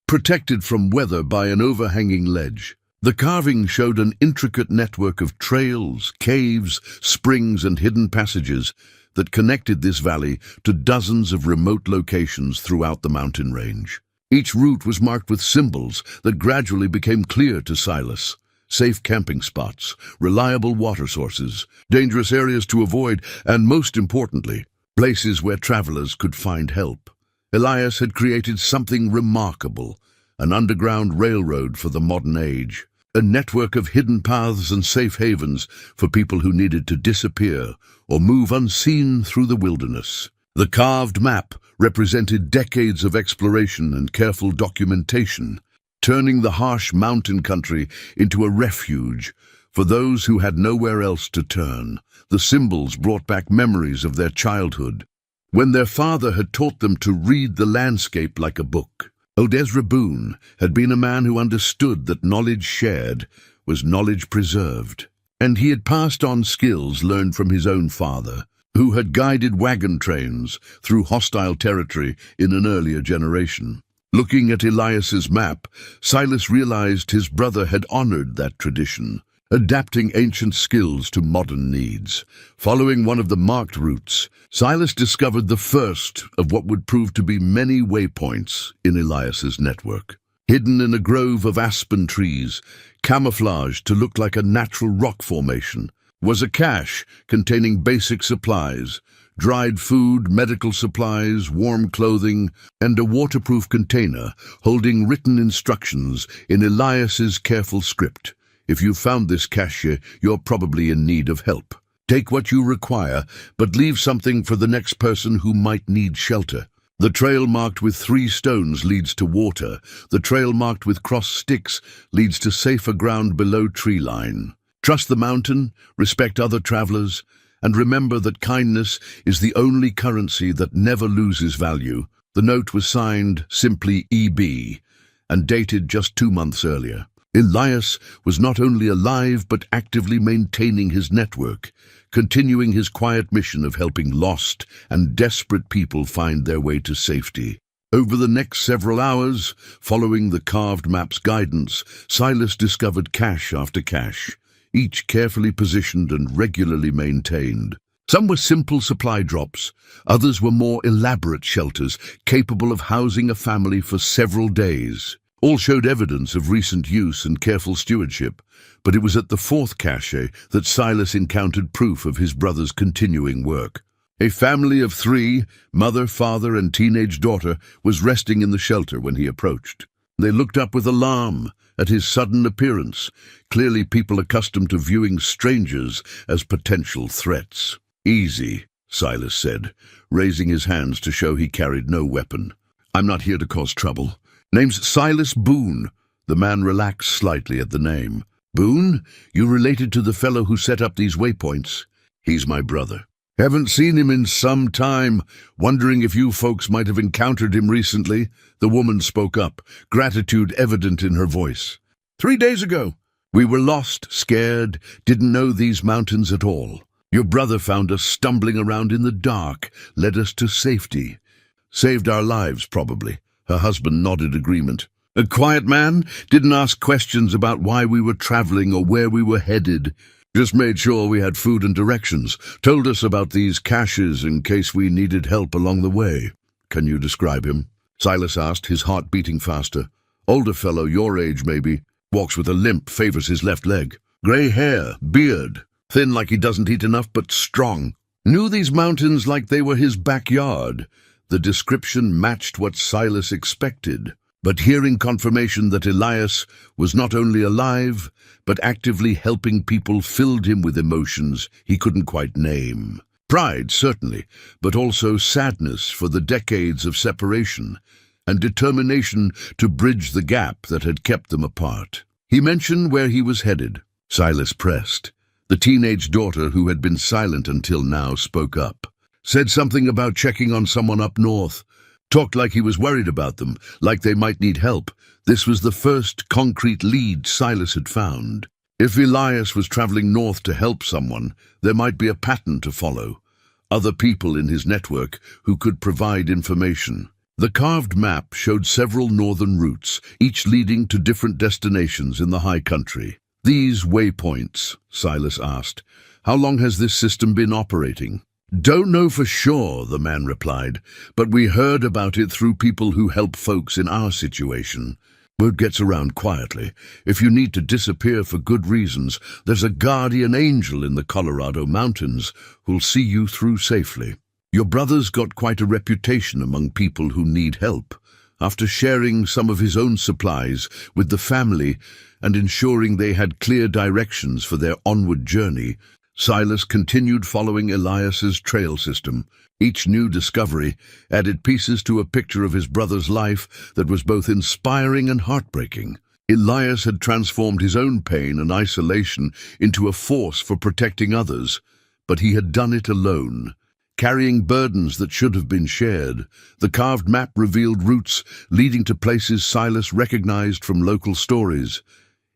protected from weather by an overhanging ledge. The carving showed an intricate network of trails, caves, springs, and hidden passages that connected this valley to dozens of remote locations throughout the mountain range. Each route was marked with symbols that gradually became clear to Silas: safe camping spots, reliable water sources, dangerous areas to avoid, and most importantly, places where travelers could find help. Elias had created something remarkable, an underground railroad for the modern age, a network of hidden paths and safe havens for people who needed to disappear or move unseen through the wilderness. The carved map represented decades of exploration and careful documentation, turning the harsh mountain country into a refuge for those who had nowhere else to turn. The symbols brought back memories of their childhood, when their father had taught them to read the landscape like a book. Old Ezra Boone had been a man who understood that knowledge shared was knowledge preserved, and he had passed on skills learned from his own father, who had guided wagon trains through hostile territory in an earlier generation. Looking at Elias's map, Silas realized his brother had honored that tradition, adapting ancient skills to modern needs. Following one of the marked routes, Silas discovered the first of what would prove to be many waypoints in Elias's network. Hidden in a grove of aspen trees, camouflaged to look like a natural rock formation, was a cache containing basic supplies, dried food, medical supplies, warm clothing, and a waterproof container holding written instructions in Elias's careful script. If you found this cache, you're probably in need of help. Take what you require, but leave something for the next person who might need shelter. The trail marked with 3 stones leads to water. The trail marked with crossed sticks leads to safer ground below tree line. Trust the mountain, respect other travelers, and remember that kindness is the only currency that never loses value. The note was signed simply EB and dated just 2 months earlier. Elias was not only alive but actively maintaining his network, continuing his quiet mission of helping lost and desperate people find their way to safety. Over the next several hours, following the carved map's guidance, Silas discovered cache after cache, each carefully positioned and regularly maintained. Some were simple supply drops, others were more elaborate shelters capable of housing a family for several days. All showed evidence of recent use and careful stewardship, but it was at the 4th cache that Silas encountered proof of his brother's continuing work. A family of 3, mother, father, and teenage daughter, was resting in the shelter when he approached. They looked up with alarm at his sudden appearance, clearly people accustomed to viewing strangers as potential threats. "Easy," Silas said, raising his hands to show he carried no weapon. "I'm not here to cause trouble. Name's Silas Boone." The man relaxed slightly at the name. "Boone? You related to the fellow who set up these waypoints?" "He's my brother." "Haven't seen him in some time. Wondering if you folks might have encountered him recently." The woman spoke up, gratitude evident in her voice. 3 days ago. We were lost, scared, didn't know these mountains at all. Your brother found us stumbling around in the dark, led us to safety. Saved our lives, probably." Her husband nodded agreement. "A quiet man, didn't ask questions about why we were traveling or where we were headed. Just made sure we had food and directions. Told us about these caches in case we needed help along the way." "Can you describe him?" Silas asked, his heart beating faster. "Older fellow, your age maybe. Walks with a limp, favors his left leg. Grey hair, beard. Thin like he doesn't eat enough, but strong. Knew these mountains like they were his backyard." The description matched what Silas expected. But hearing confirmation that Elias was not only alive, but actively helping people filled him with emotions he couldn't quite name. Pride, certainly, but also sadness for the decades of separation, and determination to bridge the gap that had kept them apart. He mentioned where he was headed. Silas pressed. The teenage daughter, who had been silent until now, spoke up. Said something about checking on someone up north. Talked like he was worried about them, like they might need help. This was the first concrete lead Silas had found. If Elias was traveling north to help someone, there might be a pattern to follow. Other people in his network who could provide information. The carved map showed several northern routes, each leading to different destinations in the high country. "These waypoints," Silas asked, "how long has this system been operating?" "Don't know for sure," the man replied, "but we heard about it through people who help folks in our situation. Word gets around quietly. If you need to disappear for good reasons, there's a guardian angel in the Colorado mountains who'll see you through safely. Your brother's got quite a reputation among people who need help. After sharing some of his own supplies with the family and ensuring they had clear directions for their onward journey, Silas continued following Elias's trail system. Each new discovery added pieces to a picture of his brother's life that was both inspiring and heartbreaking. Elias had transformed his own pain and isolation into a force for protecting others, but he had done it alone, carrying burdens that should have been shared. The carved map revealed routes leading to places Silas recognized from local stories.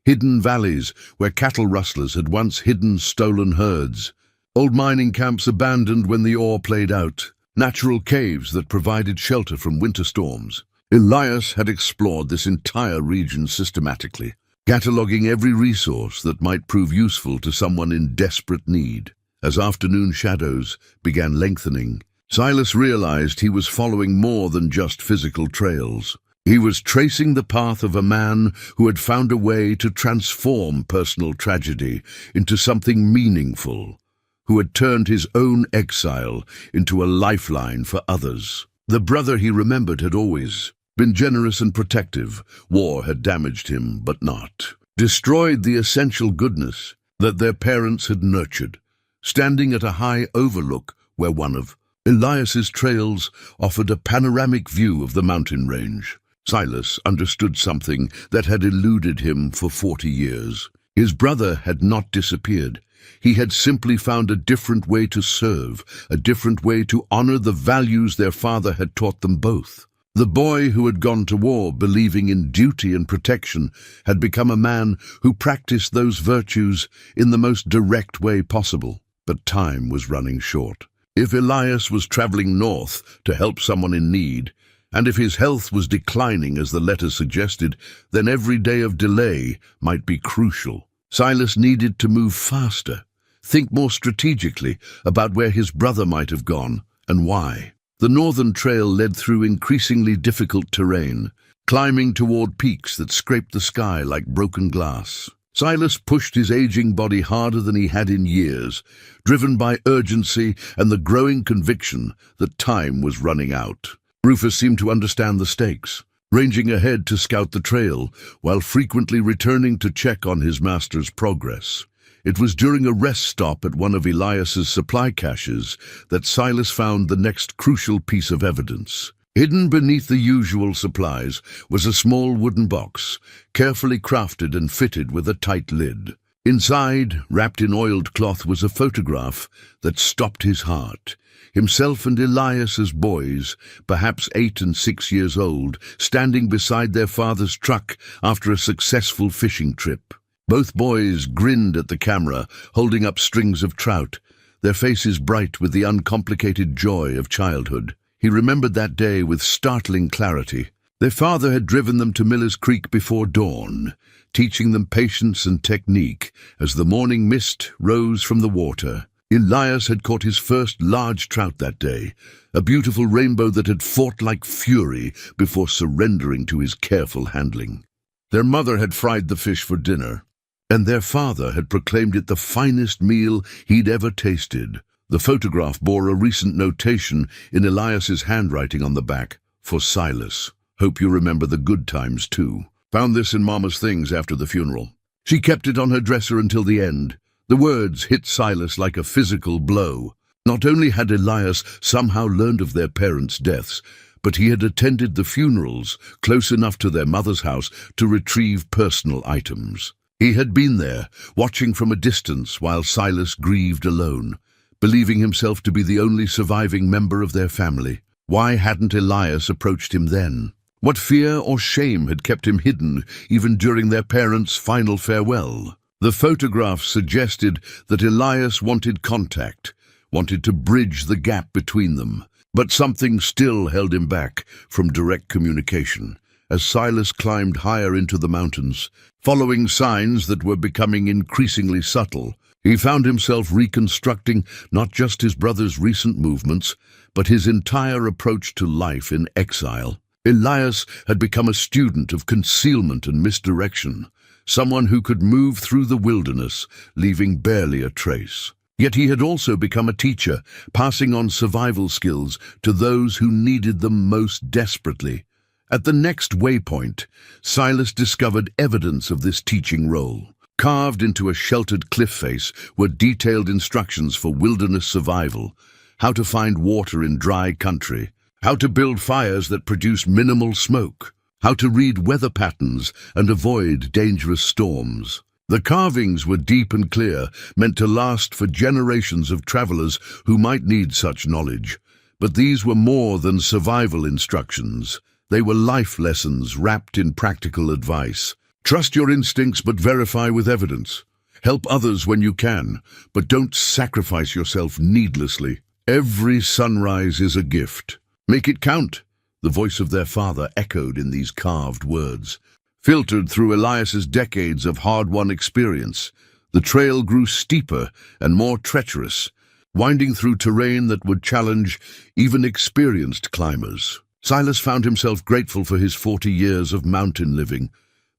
Hidden valleys where cattle rustlers had once hidden stolen herds. Old mining camps abandoned when the ore played out. Natural caves that provided shelter from winter storms. Elias had explored this entire region systematically, cataloging every resource that might prove useful to someone in desperate need. As afternoon shadows began lengthening, Silas realized he was following more than just physical trails. He was tracing the path of a man who had found a way to transform personal tragedy into something meaningful, who had turned his own exile into a lifeline for others. The brother he remembered had always been generous and protective. War had damaged him, but not destroyed the essential goodness that their parents had nurtured. Standing at a high overlook where one of Elias's trails offered a panoramic view of the mountain range, Silas understood something that had eluded him for 40 years. His brother had not disappeared. He had simply found a different way to serve, a different way to honor the values their father had taught them both. The boy who had gone to war believing in duty and protection had become a man who practiced those virtues in the most direct way possible. But time was running short. If Elias was traveling north to help someone in need, and if his health was declining as the letter suggested, then every day of delay might be crucial. Silas needed to move faster, think more strategically about where his brother might have gone and why. The northern trail led through increasingly difficult terrain, climbing toward peaks that scraped the sky like broken glass. Silas pushed his aging body harder than he had in years, driven by urgency and the growing conviction that time was running out. Rufus seemed to understand the stakes. ranging ahead to scout the trail, while frequently returning to check on his master's progress. It was during a rest stop at one of Elias's supply caches that Silas found the next crucial piece of evidence. Hidden beneath the usual supplies was a small wooden box, carefully crafted and fitted with a tight lid. Inside, wrapped in oiled cloth, was a photograph that stopped his heart. Himself and Elias as boys, perhaps 8 and 6 years old, standing beside their father's truck after a successful fishing trip. Both boys grinned at the camera, holding up strings of trout, their faces bright with the uncomplicated joy of childhood. He remembered that day with startling clarity. Their father had driven them to Miller's Creek before dawn, teaching them patience and technique as the morning mist rose from the water. Elias had caught his first large trout that day, a beautiful rainbow that had fought like fury before surrendering to his careful handling. Their mother had fried the fish for dinner, and their father had proclaimed it the finest meal he'd ever tasted. The photograph bore a recent notation in Elias's handwriting on the back, "For Silas. Hope you remember the good times too. Found this in Mama's things after the funeral." She kept it on her dresser until the end. The words hit Silas like a physical blow. Not only had Elias somehow learned of their parents' deaths, but he had attended the funerals close enough to their mother's house to retrieve personal items. He had been there, watching from a distance while Silas grieved alone, believing himself to be the only surviving member of their family. Why hadn't Elias approached him then? What fear or shame had kept him hidden even during their parents' final farewell? The photograph suggested that Elias wanted contact, wanted to bridge the gap between them, but something still held him back from direct communication. As Silas climbed higher into the mountains, following signs that were becoming increasingly subtle, he found himself reconstructing not just his brother's recent movements, but his entire approach to life in exile. Elias had become a student of concealment and misdirection, someone who could move through the wilderness, leaving barely a trace. Yet he had also become a teacher, passing on survival skills to those who needed them most desperately. At the next waypoint, Silas discovered evidence of this teaching role. Carved into a sheltered cliff face were detailed instructions for wilderness survival, how to find water in dry country, how to build fires that produce minimal smoke, how to read weather patterns and avoid dangerous storms. The carvings were deep and clear, meant to last for generations of travelers who might need such knowledge. But these were more than survival instructions. They were life lessons wrapped in practical advice. Trust your instincts, but verify with evidence. Help others when you can, but don't sacrifice yourself needlessly. Every sunrise is a gift. Make it count. The voice of their father echoed in these carved words. Filtered through Elias's decades of hard-won experience, the trail grew steeper and more treacherous, winding through terrain that would challenge even experienced climbers. Silas found himself grateful for his 40 years of mountain living,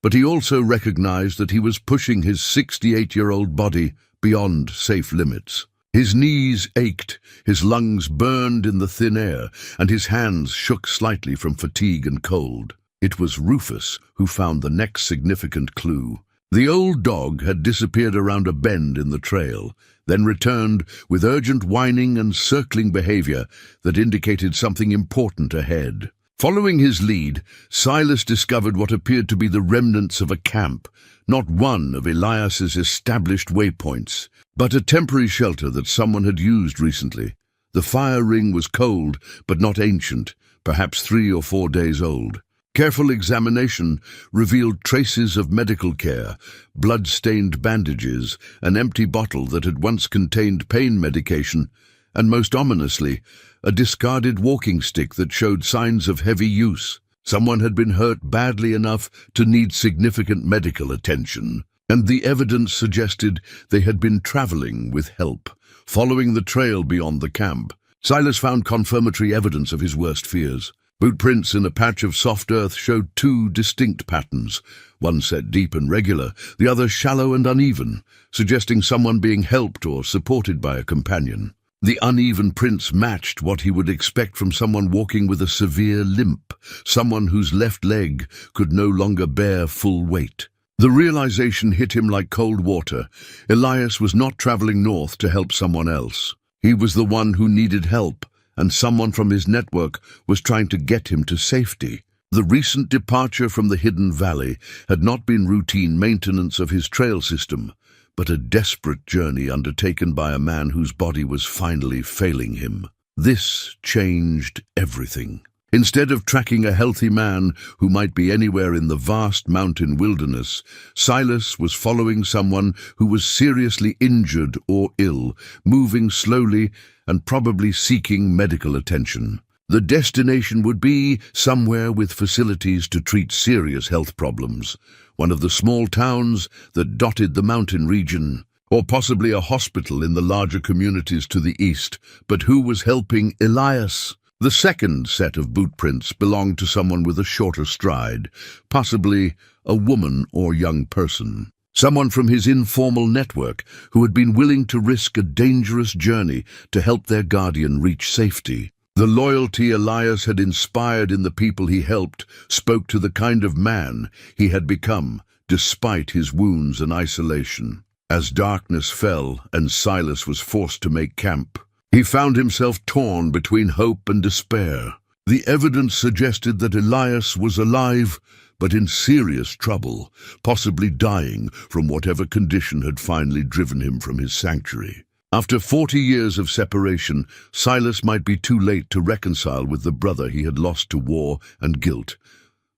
but he also recognized that he was pushing his 68-year-old body beyond safe limits. His knees ached, his lungs burned in the thin air, and his hands shook slightly from fatigue and cold. It was Rufus who found the next significant clue. The old dog had disappeared around a bend in the trail, then returned with urgent whining and circling behavior that indicated something important ahead. Following his lead, Silas discovered what appeared to be the remnants of a camp, not one of Elias's established waypoints, but a temporary shelter that someone had used recently. The fire ring was cold, but not ancient, perhaps 3 or 4 days old. Careful examination revealed traces of medical care, blood-stained bandages, an empty bottle that had once contained pain medication, and most ominously, a discarded walking stick that showed signs of heavy use. Someone had been hurt badly enough to need significant medical attention, and the evidence suggested they had been traveling with help, following the trail beyond the camp. Silas found confirmatory evidence of his worst fears. Boot prints in a patch of soft earth showed 2 distinct patterns, one set deep and regular, the other shallow and uneven, suggesting someone being helped or supported by a companion. The uneven prints matched what he would expect from someone walking with a severe limp, someone whose left leg could no longer bear full weight. The realization hit him like cold water. Elias was not traveling north to help someone else. He was the one who needed help, and someone from his network was trying to get him to safety. The recent departure from the hidden valley had not been routine maintenance of his trail system, but a desperate journey undertaken by a man whose body was finally failing him. This changed everything. Instead of tracking a healthy man who might be anywhere in the vast mountain wilderness, Silas was following someone who was seriously injured or ill, moving slowly and probably seeking medical attention. The destination would be somewhere with facilities to treat serious health problems, one of the small towns that dotted the mountain region, or possibly a hospital in the larger communities to the east. But who was helping Elias? The second set of boot prints belonged to someone with a shorter stride, possibly a woman or young person. Someone from his informal network who had been willing to risk a dangerous journey to help their guardian reach safety. The loyalty Elias had inspired in the people he helped spoke to the kind of man he had become, despite his wounds and isolation. As darkness fell and Silas was forced to make camp, he found himself torn between hope and despair. The evidence suggested that Elias was alive, but in serious trouble, possibly dying from whatever condition had finally driven him from his sanctuary. After 40 years of separation, Silas might be too late to reconcile with the brother he had lost to war and guilt.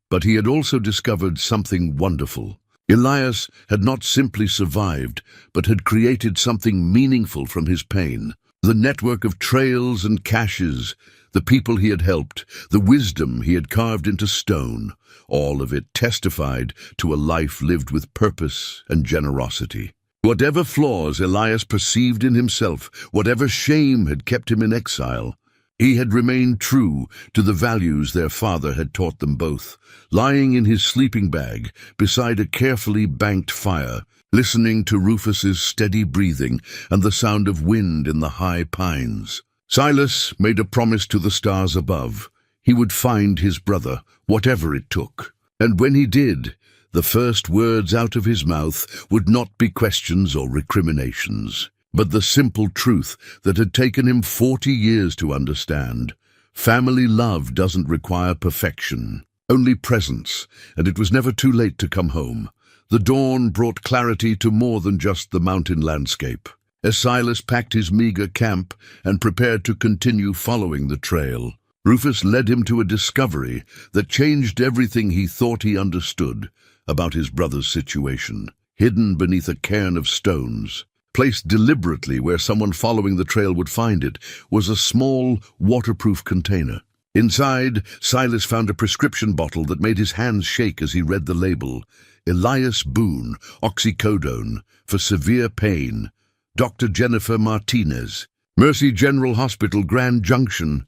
But he had also discovered something wonderful. Elias had not simply survived, but had created something meaningful from his pain. The network of trails and caches, the people he had helped, the wisdom he had carved into stone, all of it testified to a life lived with purpose and generosity. Whatever flaws Elias perceived in himself, whatever shame had kept him in exile, he had remained true to the values their father had taught them both. Lying in his sleeping bag beside a carefully banked fire, listening to Rufus's steady breathing and the sound of wind in the high pines, Silas made a promise to the stars above. He would find his brother, whatever it took. And when he did, the first words out of his mouth would not be questions or recriminations, but the simple truth that had taken him 40 years to understand. Family love doesn't require perfection, only presence, and it was never too late to come home. The dawn brought clarity to more than just the mountain landscape. As Silas packed his meager camp and prepared to continue following the trail, Rufus led him to a discovery that changed everything he thought he understood about his brother's situation. Hidden beneath a cairn of stones, placed deliberately where someone following the trail would find it, was a small, waterproof container. Inside, Silas found a prescription bottle that made his hands shake as he read the label. Elias Boone, oxycodone, for severe pain. Dr. Jennifer Martinez, Mercy General Hospital, Grand Junction.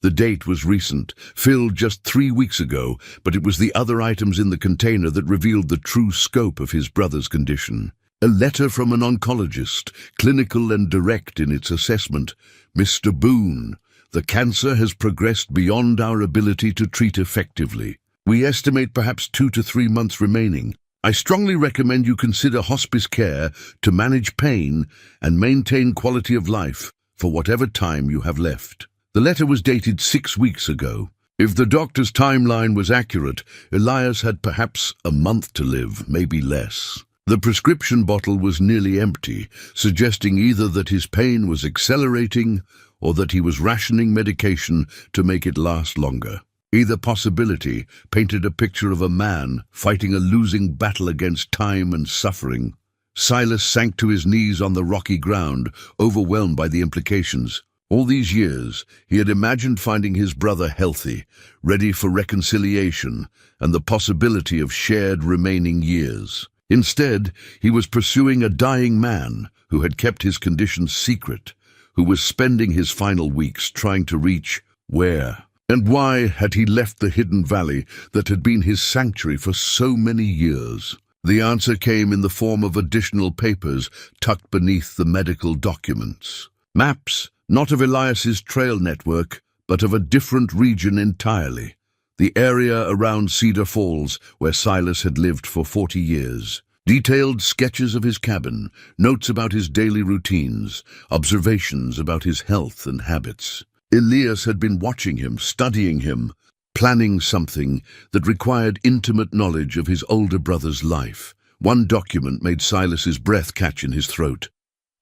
The date was recent, filled just 3 weeks ago, but it was the other items in the container that revealed the true scope of his brother's condition. A letter from an oncologist, clinical and direct in its assessment. Mr. Boone, the cancer has progressed beyond our ability to treat effectively. We estimate perhaps 2 to 3 months remaining. I strongly recommend you consider hospice care to manage pain and maintain quality of life for whatever time you have left. The letter was dated 6 weeks ago. If the doctor's timeline was accurate, Elias had perhaps a month to live, maybe less. The prescription bottle was nearly empty, suggesting either that his pain was accelerating or that he was rationing medication to make it last longer. Either possibility painted a picture of a man fighting a losing battle against time and suffering. Silas sank to his knees on the rocky ground, overwhelmed by the implications. All these years, he had imagined finding his brother healthy, ready for reconciliation and the possibility of shared remaining years. Instead, he was pursuing a dying man who had kept his condition secret, who was spending his final weeks trying to reach where. And why had he left the hidden valley that had been his sanctuary for so many years? The answer came in the form of additional papers tucked beneath the medical documents. Maps, Not of Elias's trail network, but of a different region entirely. The area around Cedar Falls, where Silas had lived for 40 years. Detailed sketches of his cabin, notes about his daily routines, observations about his health and habits. Elias had been watching him, studying him, planning something that required intimate knowledge of his older brother's life. One document made Silas's breath catch in his throat.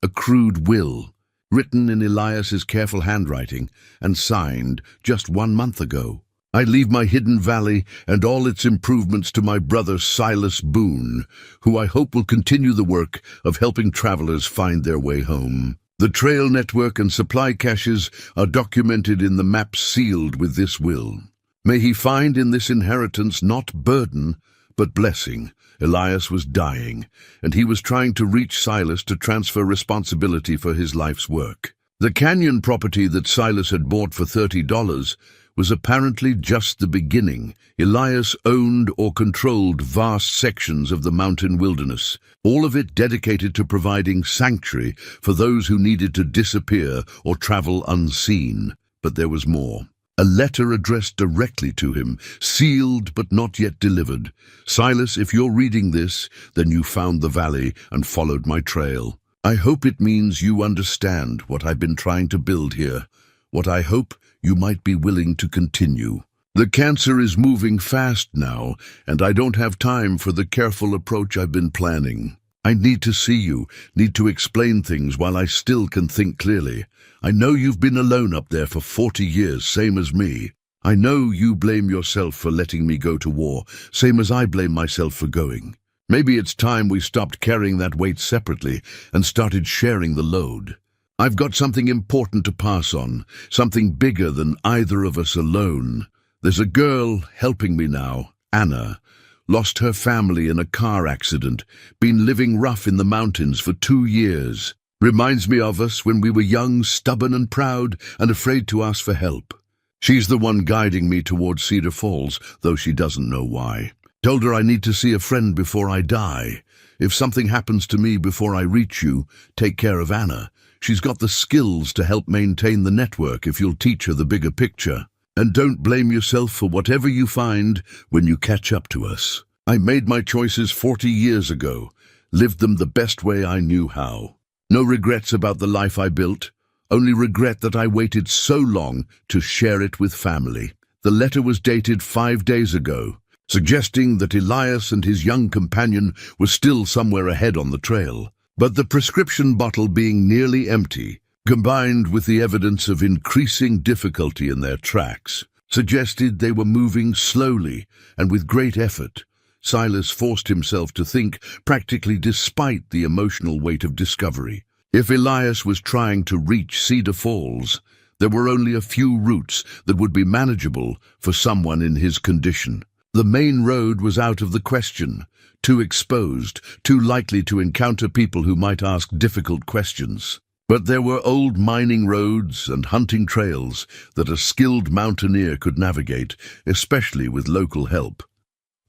A crude will, written in Elias's careful handwriting and signed just 1 month ago. I leave my hidden valley and all its improvements to my brother Silas Boone, who I hope will continue the work of helping travelers find their way home. The trail network and supply caches are documented in the maps sealed with this will. May he find in this inheritance not burden, but blessing. Elias was dying, and he was trying to reach Silas to transfer responsibility for his life's work. The canyon property that Silas had bought for $30 was apparently just the beginning. Elias owned or controlled vast sections of the mountain wilderness, all of it dedicated to providing sanctuary for those who needed to disappear or travel unseen. But there was more. A letter addressed directly to him, sealed but not yet delivered. Silas, if you're reading this, then you found the valley and followed my trail. I hope it means you understand what I've been trying to build here, what I hope you might be willing to continue. The cancer is moving fast now, and I don't have time for the careful approach I've been planning. I need to see you, need to explain things while I still can think clearly. I know you've been alone up there for 40 years, same as me. I know you blame yourself for letting me go to war, same as I blame myself for going. Maybe it's time we stopped carrying that weight separately and started sharing the load. I've got something important to pass on, something bigger than either of us alone. There's a girl helping me now, Anna. Lost her family in a car accident, been living rough in the mountains for 2 years. Reminds me of us when we were young, stubborn and proud, and afraid to ask for help. She's the one guiding me towards Cedar Falls, though she doesn't know why. Told her I need to see a friend before I die. If something happens to me before I reach you, take care of Anna. She's got the skills to help maintain the network if you'll teach her the bigger picture. And don't blame yourself for whatever you find when you catch up to us. I made my choices 40 years ago, lived them the best way I knew how. No regrets about the life I built, only regret that I waited so long to share it with family. The letter was dated 5 days ago, suggesting that Elias and his young companion were still somewhere ahead on the trail. But the prescription bottle being nearly empty, combined with the evidence of increasing difficulty in their tracks, suggested they were moving slowly and with great effort. Silas forced himself to think, practically despite the emotional weight of discovery. If Elias was trying to reach Cedar Falls, there were only a few routes that would be manageable for someone in his condition. The main road was out of the question, too exposed, too likely to encounter people who might ask difficult questions. But there were old mining roads and hunting trails that a skilled mountaineer could navigate, especially with local help.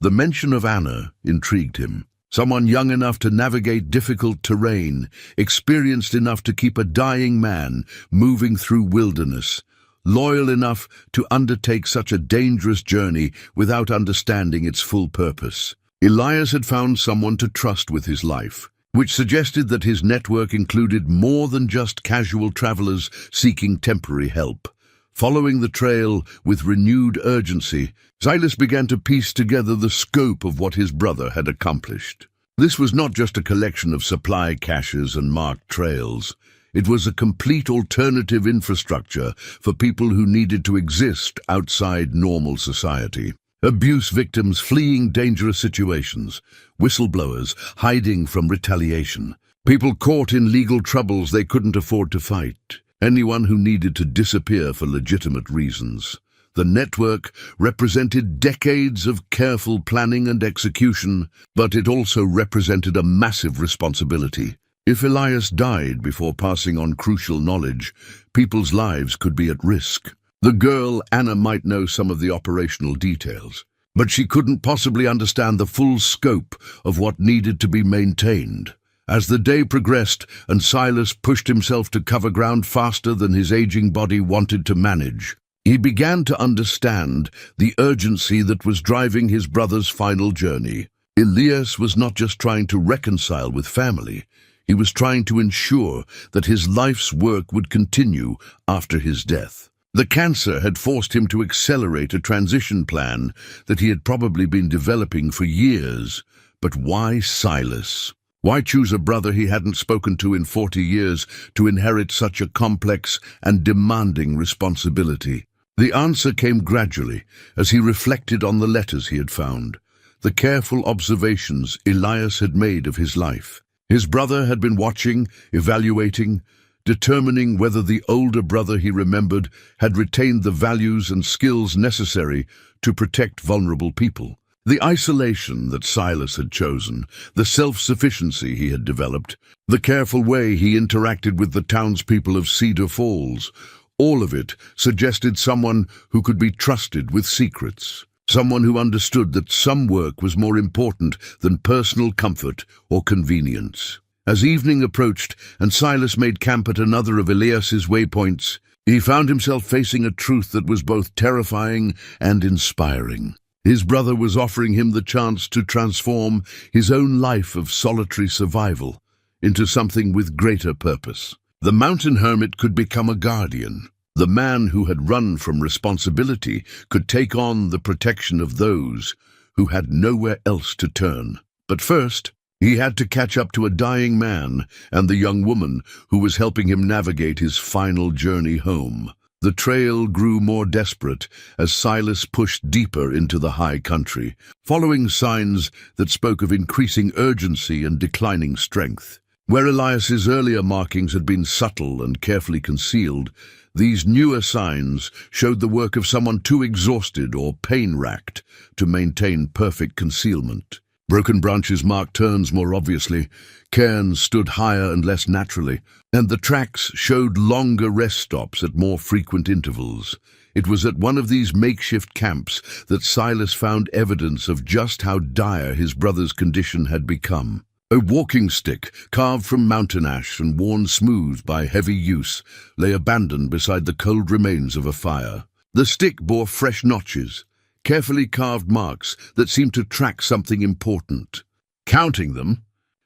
The mention of Anna intrigued him. Someone young enough to navigate difficult terrain, experienced enough to keep a dying man moving through wilderness, loyal enough to undertake such a dangerous journey without understanding its full purpose. Elias had found someone to trust with his life, which suggested that his network included more than just casual travelers seeking temporary help. Following the trail with renewed urgency, Silas began to piece together the scope of what his brother had accomplished. This was not just a collection of supply caches and marked trails. It was a complete alternative infrastructure for people who needed to exist outside normal society. Abuse victims fleeing dangerous situations, whistleblowers hiding from retaliation, people caught in legal troubles they couldn't afford to fight, anyone who needed to disappear for legitimate reasons. The network represented decades of careful planning and execution, but it also represented a massive responsibility. If Elias died before passing on crucial knowledge, people's lives could be at risk. The girl, Anna, might know some of the operational details, but she couldn't possibly understand the full scope of what needed to be maintained. As the day progressed and Silas pushed himself to cover ground faster than his aging body wanted to manage, he began to understand the urgency that was driving his brother's final journey. Elias was not just trying to reconcile with family, he was trying to ensure that his life's work would continue after his death. The cancer had forced him to accelerate a transition plan that he had probably been developing for years. But why Silas? Why choose a brother he hadn't spoken to in 40 years to inherit such a complex and demanding responsibility? The answer came gradually as he reflected on the letters he had found, the careful observations Elias had made of his life. His brother had been watching, evaluating, determining whether the older brother he remembered had retained the values and skills necessary to protect vulnerable people. The isolation that Silas had chosen, the self-sufficiency he had developed, the careful way he interacted with the townspeople of Cedar Falls, all of it suggested someone who could be trusted with secrets, someone who understood that some work was more important than personal comfort or convenience. As evening approached and Silas made camp at another of Elias's waypoints, he found himself facing a truth that was both terrifying and inspiring. His brother was offering him the chance to transform his own life of solitary survival into something with greater purpose. The mountain hermit could become a guardian. The man who had run from responsibility could take on the protection of those who had nowhere else to turn. But first, he had to catch up to a dying man and the young woman who was helping him navigate his final journey home. The trail grew more desperate as Silas pushed deeper into the high country, following signs that spoke of increasing urgency and declining strength. Where Elias's earlier markings had been subtle and carefully concealed, these newer signs showed the work of someone too exhausted or pain-racked to maintain perfect concealment. Broken branches marked turns more obviously, cairns stood higher and less naturally, and the tracks showed longer rest stops at more frequent intervals. It was at one of these makeshift camps that Silas found evidence of just how dire his brother's condition had become. A walking stick, carved from mountain ash and worn smooth by heavy use, lay abandoned beside the cold remains of a fire. The stick bore fresh notches, carefully carved marks that seemed to track something important. Counting them,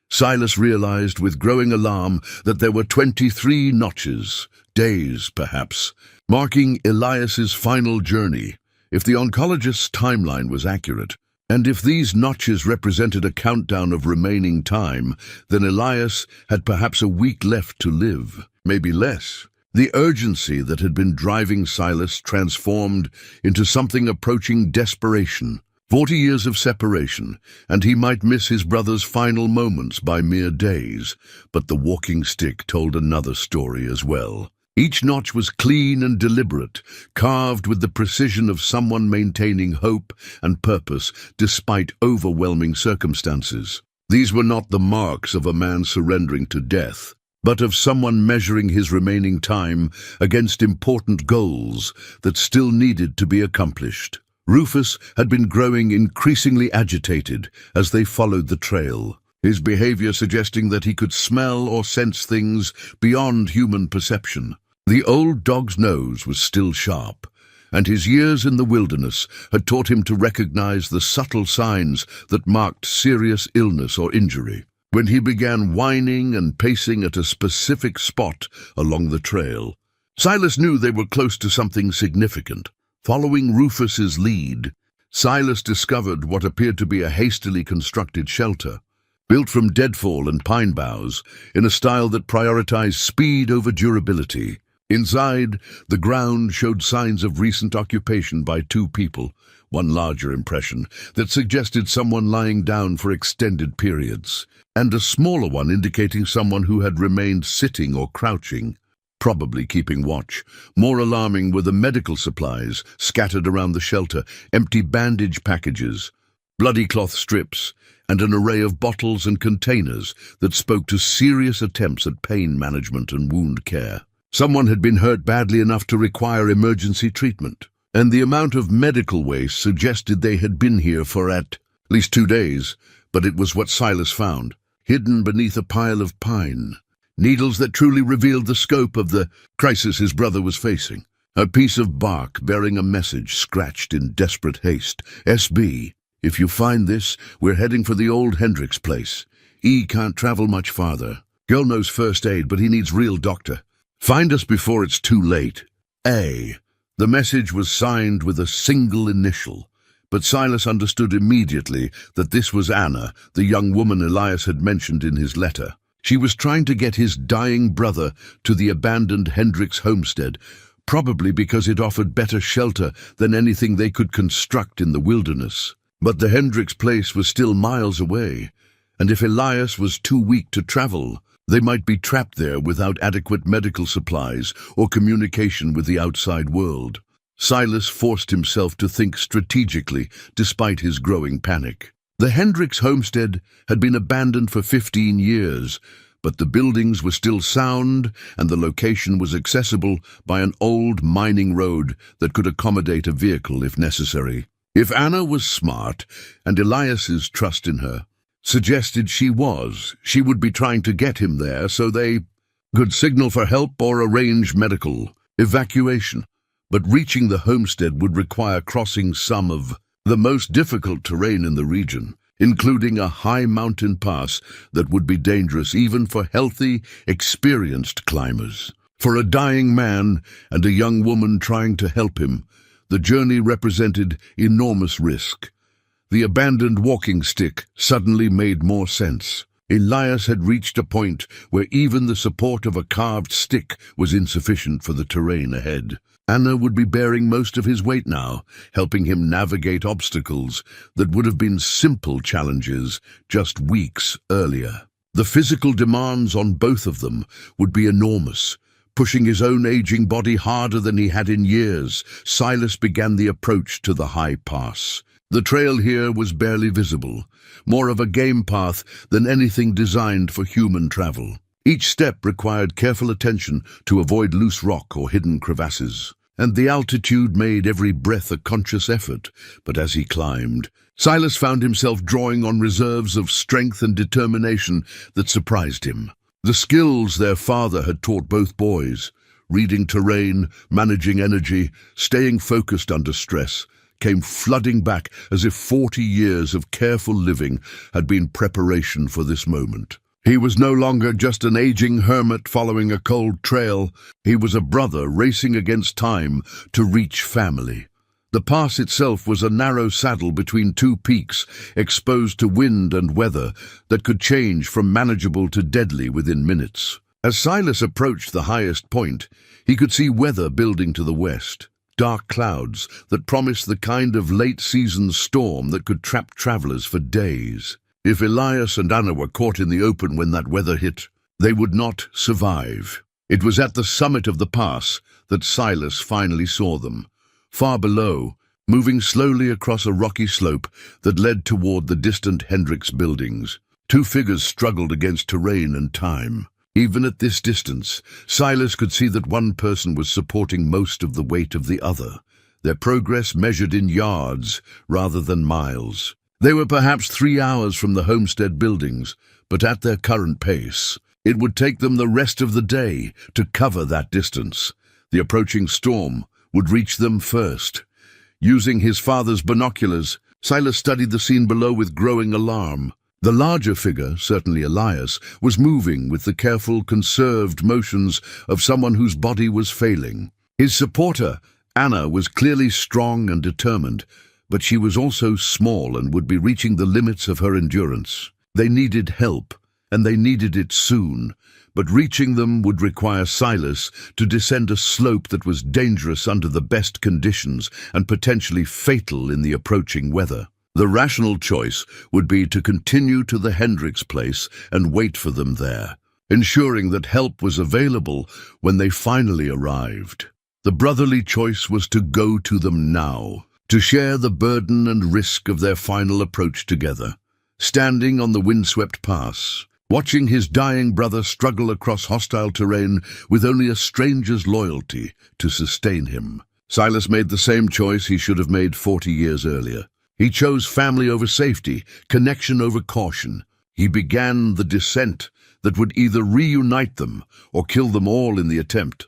Silas realized with growing alarm that there were 23 notches, days perhaps, marking Elias's final journey. If the oncologist's timeline was accurate, and if these notches represented a countdown of remaining time, then Elias had perhaps a week left to live, maybe less. The urgency that had been driving Silas transformed into something approaching desperation. 40 years of separation, and he might miss his brother's final moments by mere days, but the walking stick told another story as well. Each notch was clean and deliberate, carved with the precision of someone maintaining hope and purpose despite overwhelming circumstances. These were not the marks of a man surrendering to death, but of someone measuring his remaining time against important goals that still needed to be accomplished. Rufus had been growing increasingly agitated as they followed the trail, his behavior suggesting that he could smell or sense things beyond human perception. The old dog's nose was still sharp, and his years in the wilderness had taught him to recognize the subtle signs that marked serious illness or injury. When he began whining and pacing at a specific spot along the trail, Silas knew they were close to something significant. Following Rufus's lead, Silas discovered what appeared to be a hastily constructed shelter, built from deadfall and pine boughs in a style that prioritized speed over durability. Inside, the ground showed signs of recent occupation by two people, one larger impression that suggested someone lying down for extended periods, and a smaller one indicating someone who had remained sitting or crouching, probably keeping watch. More alarming were the medical supplies scattered around the shelter, empty bandage packages, bloody cloth strips, and an array of bottles and containers that spoke to serious attempts at pain management and wound care. Someone had been hurt badly enough to require emergency treatment, and the amount of medical waste suggested they had been here for at least 2 days, but it was what Silas found. hidden beneath a pile of pine. Needles that truly revealed the scope of the crisis his brother was facing. A piece of bark bearing a message scratched in desperate haste. SB, if you find this, we're heading for the old Hendricks place. E can't travel much farther. Girl knows first aid, but he needs real doctor. Find us before it's too late. A. The message was signed with a single initial, but Silas understood immediately that this was Anna, the young woman Elias had mentioned in his letter. She was trying to get his dying brother to the abandoned Hendricks homestead, probably because it offered better shelter than anything they could construct in the wilderness. But the Hendricks place was still miles away, and if Elias was too weak to travel, they might be trapped there without adequate medical supplies or communication with the outside world. Silas forced himself to think strategically despite his growing panic. The Hendricks homestead had been abandoned for 15 years, but the buildings were still sound and the location was accessible by an old mining road that could accommodate a vehicle if necessary. If Anna was smart, and Elias's trust in her suggested she would be trying to get him there so they could signal for help or arrange medical evacuation. But reaching the homestead would require crossing some of the most difficult terrain in the region, including a high mountain pass that would be dangerous even for healthy, experienced climbers. For a dying man and a young woman trying to help him, the journey represented enormous risk. The abandoned walking stick suddenly made more sense. Elias had reached a point where even the support of a carved stick was insufficient for the terrain ahead. Anna would be bearing most of his weight now, helping him navigate obstacles that would have been simple challenges just weeks earlier. The physical demands on both of them would be enormous. Pushing his own aging body harder than he had in years, Silas began the approach to the high pass. The trail here was barely visible, more of a game path than anything designed for human travel. Each step required careful attention to avoid loose rock or hidden crevasses, and the altitude made every breath a conscious effort. But as he climbed, Silas found himself drawing on reserves of strength and determination that surprised him. The skills their father had taught both boys, reading terrain, managing energy, staying focused under stress, came flooding back as if 40 years of careful living had been preparation for this moment. He was no longer just an aging hermit following a cold trail. He was a brother racing against time to reach family. The pass itself was a narrow saddle between two peaks, exposed to wind and weather that could change from manageable to deadly within minutes. As Silas approached the highest point, he could see weather building to the west. Dark clouds that promised the kind of late-season storm that could trap travelers for days. If Elias and Anna were caught in the open when that weather hit, they would not survive. It was at the summit of the pass that Silas finally saw them. Far below, moving slowly across a rocky slope that led toward the distant Hendricks buildings. Two figures struggled against terrain and time. Even at this distance, Silas could see that one person was supporting most of the weight of the other, their progress measured in yards rather than miles. They were perhaps 3 hours from the homestead buildings, but at their current pace, it would take them the rest of the day to cover that distance. The approaching storm would reach them first. Using his father's binoculars, Silas studied the scene below with growing alarm. The larger figure, certainly Elias, was moving with the careful, conserved motions of someone whose body was failing. His supporter, Anna, was clearly strong and determined, but she was also small and would be reaching the limits of her endurance. They needed help, and they needed it soon, but reaching them would require Silas to descend a slope that was dangerous under the best conditions and potentially fatal in the approaching weather. The rational choice would be to continue to the Hendricks place and wait for them there, ensuring that help was available when they finally arrived. The brotherly choice was to go to them now, to share the burden and risk of their final approach together. Standing on the windswept pass, watching his dying brother struggle across hostile terrain with only a stranger's loyalty to sustain him, Silas made the same choice he should have made 40 years earlier. He chose family over safety, connection over caution. He began the descent that would either reunite them or kill them all in the attempt.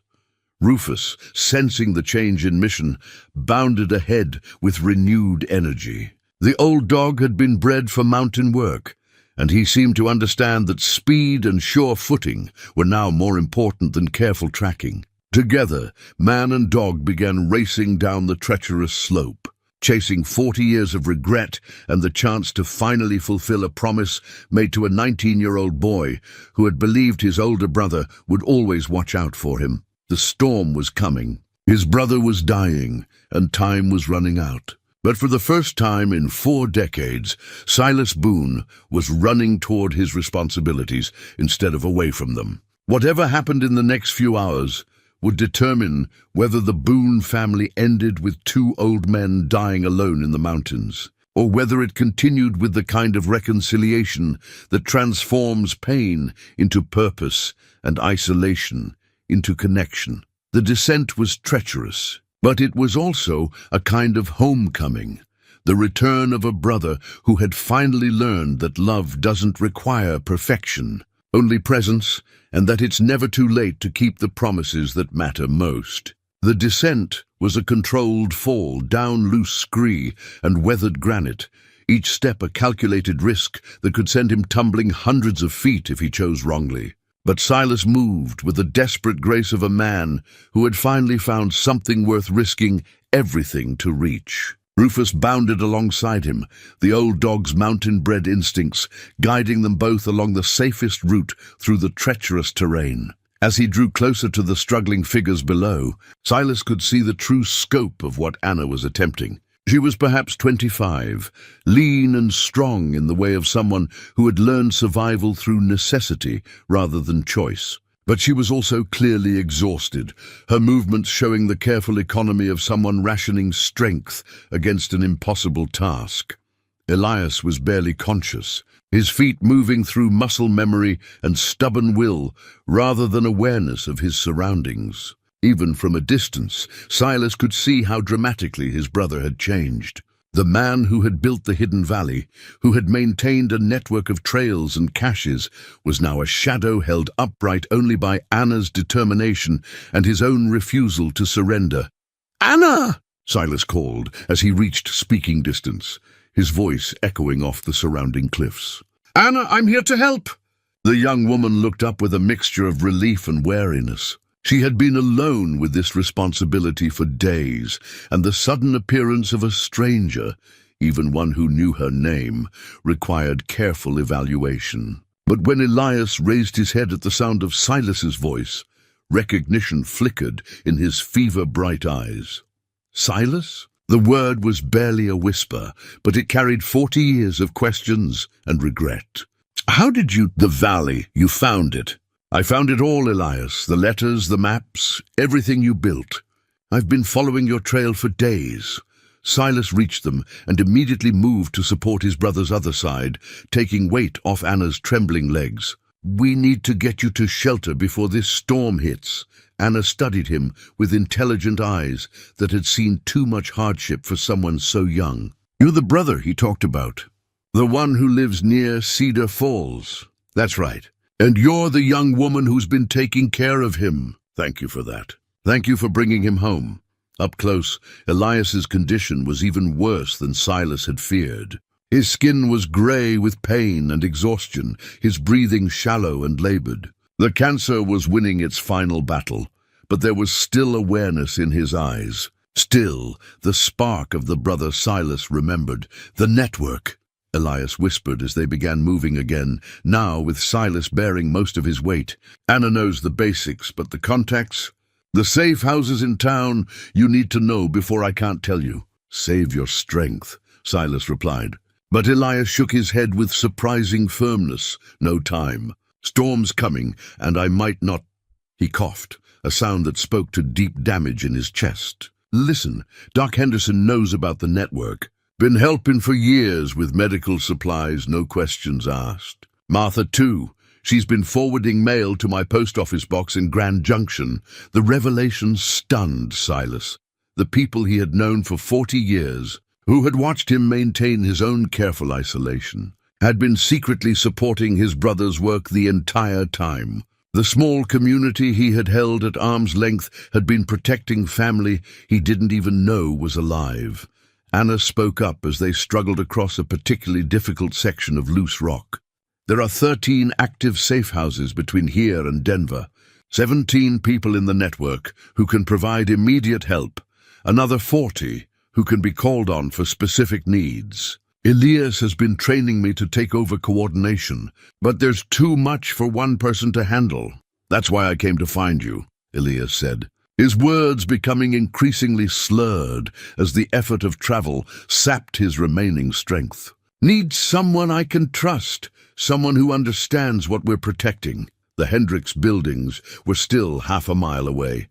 Rufus, sensing the change in mission, bounded ahead with renewed energy. The old dog had been bred for mountain work, and he seemed to understand that speed and sure footing were now more important than careful tracking. Together, man and dog began racing down the treacherous slope, chasing 40 years of regret and the chance to finally fulfill a promise made to a 19-year-old boy who had believed his older brother would always watch out for him. The storm was coming. His brother was dying, and time was running out. But for the first time in 4 decades, Silas Boone was running toward his responsibilities instead of away from them. Whatever happened in the next few hours would determine whether the Boone family ended with 2 old men dying alone in the mountains, or whether it continued with the kind of reconciliation that transforms pain into purpose and isolation into connection. The descent was treacherous, but it was also a kind of homecoming, the return of a brother who had finally learned that love doesn't require perfection, only presence, and that it's never too late to keep the promises that matter most. The descent was a controlled fall down loose scree and weathered granite, each step a calculated risk that could send him tumbling hundreds of feet if he chose wrongly. But Silas moved with the desperate grace of a man who had finally found something worth risking everything to reach. Rufus bounded alongside him, the old dog's mountain-bred instincts guiding them both along the safest route through the treacherous terrain. As he drew closer to the struggling figures below, Silas could see the true scope of what Anna was attempting. She was perhaps 25, lean and strong in the way of someone who had learned survival through necessity rather than choice. But she was also clearly exhausted, her movements showing the careful economy of someone rationing strength against an impossible task. Elias was barely conscious, his feet moving through muscle memory and stubborn will rather than awareness of his surroundings. Even from a distance, Silas could see how dramatically his brother had changed. The man who had built the hidden valley, who had maintained a network of trails and caches, was now a shadow held upright only by Anna's determination and his own refusal to surrender. "Anna!" Silas called as he reached speaking distance, his voice echoing off the surrounding cliffs. "Anna, I'm here to help!" The young woman looked up with a mixture of relief and wariness. She had been alone with this responsibility for days, and the sudden appearance of a stranger, even one who knew her name, required careful evaluation. But when Elias raised his head at the sound of Silas's voice, recognition flickered in his fever-bright eyes. "Silas?" The word was barely a whisper, but it carried 40 years of questions and regret. "How did you—" "The valley. You found it." "I found it all, Elias, the letters, the maps, everything you built. I've been following your trail for days." Silas reached them and immediately moved to support his brother's other side, taking weight off Anna's trembling legs. "We need to get you to shelter before this storm hits." Anna studied him with intelligent eyes that had seen too much hardship for someone so young. "You're the brother he talked about. The one who lives near Cedar Falls." "That's right. And you're the young woman who's been taking care of him." "Thank you for that. Thank you for bringing him home." Up close, Elias's condition was even worse than Silas had feared. His skin was gray with pain and exhaustion, his breathing shallow and labored. The cancer was winning its final battle, but there was still awareness in his eyes. Still, the spark of the brother Silas remembered. "The network," Elias whispered as they began moving again, now with Silas bearing most of his weight. "Anna knows the basics, but the contacts? The safe houses in town you need to know before I can't tell you." "Save your strength," Silas replied. But Elias shook his head with surprising firmness. "No time. Storm's coming, and I might not—" He coughed, a sound that spoke to deep damage in his chest. "Listen, Doc Henderson knows about the network. Been helping for years with medical supplies, no questions asked. Martha, too. She's been forwarding mail to my post office box in Grand Junction." The revelation stunned Silas. The people he had known for 40 years, who had watched him maintain his own careful isolation, had been secretly supporting his brother's work the entire time. The small community he had held at arm's length had been protecting family he didn't even know was alive. Anna spoke up as they struggled across a particularly difficult section of loose rock. There are 13 active safe houses between here and Denver. 17 people in the network who can provide immediate help. Another 40 who can be called on for specific needs. Elias has been training me to take over coordination, but there's too much for one person to handle. That's why I came to find you, Elias said, his words becoming increasingly slurred as the effort of travel sapped his remaining strength. Need someone I can trust, someone who understands what we're protecting. The Hendricks buildings were still half a mile away,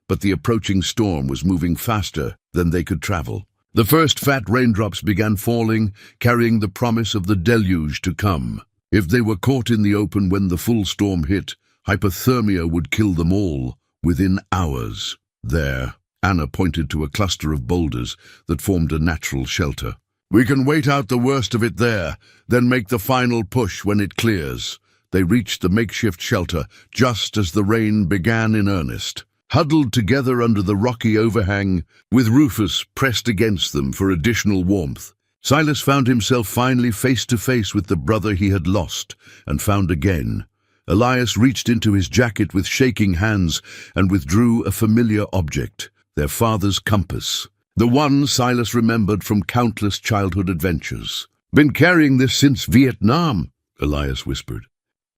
but the approaching storm was moving faster than they could travel. The first fat raindrops began falling, carrying the promise of the deluge to come. If they were caught in the open when the full storm hit, hypothermia would kill them all within hours. There, Anna pointed to a cluster of boulders that formed a natural shelter. We can wait out the worst of it there, then make the final push when it clears. They reached the makeshift shelter just as the rain began in earnest. Huddled together under the rocky overhang, with Rufus pressed against them for additional warmth, Silas found himself finally face to face with the brother he had lost and found again. Elias reached into his jacket with shaking hands and withdrew a familiar object, their father's compass. The one Silas remembered from countless childhood adventures. Been carrying this since Vietnam, Elias whispered.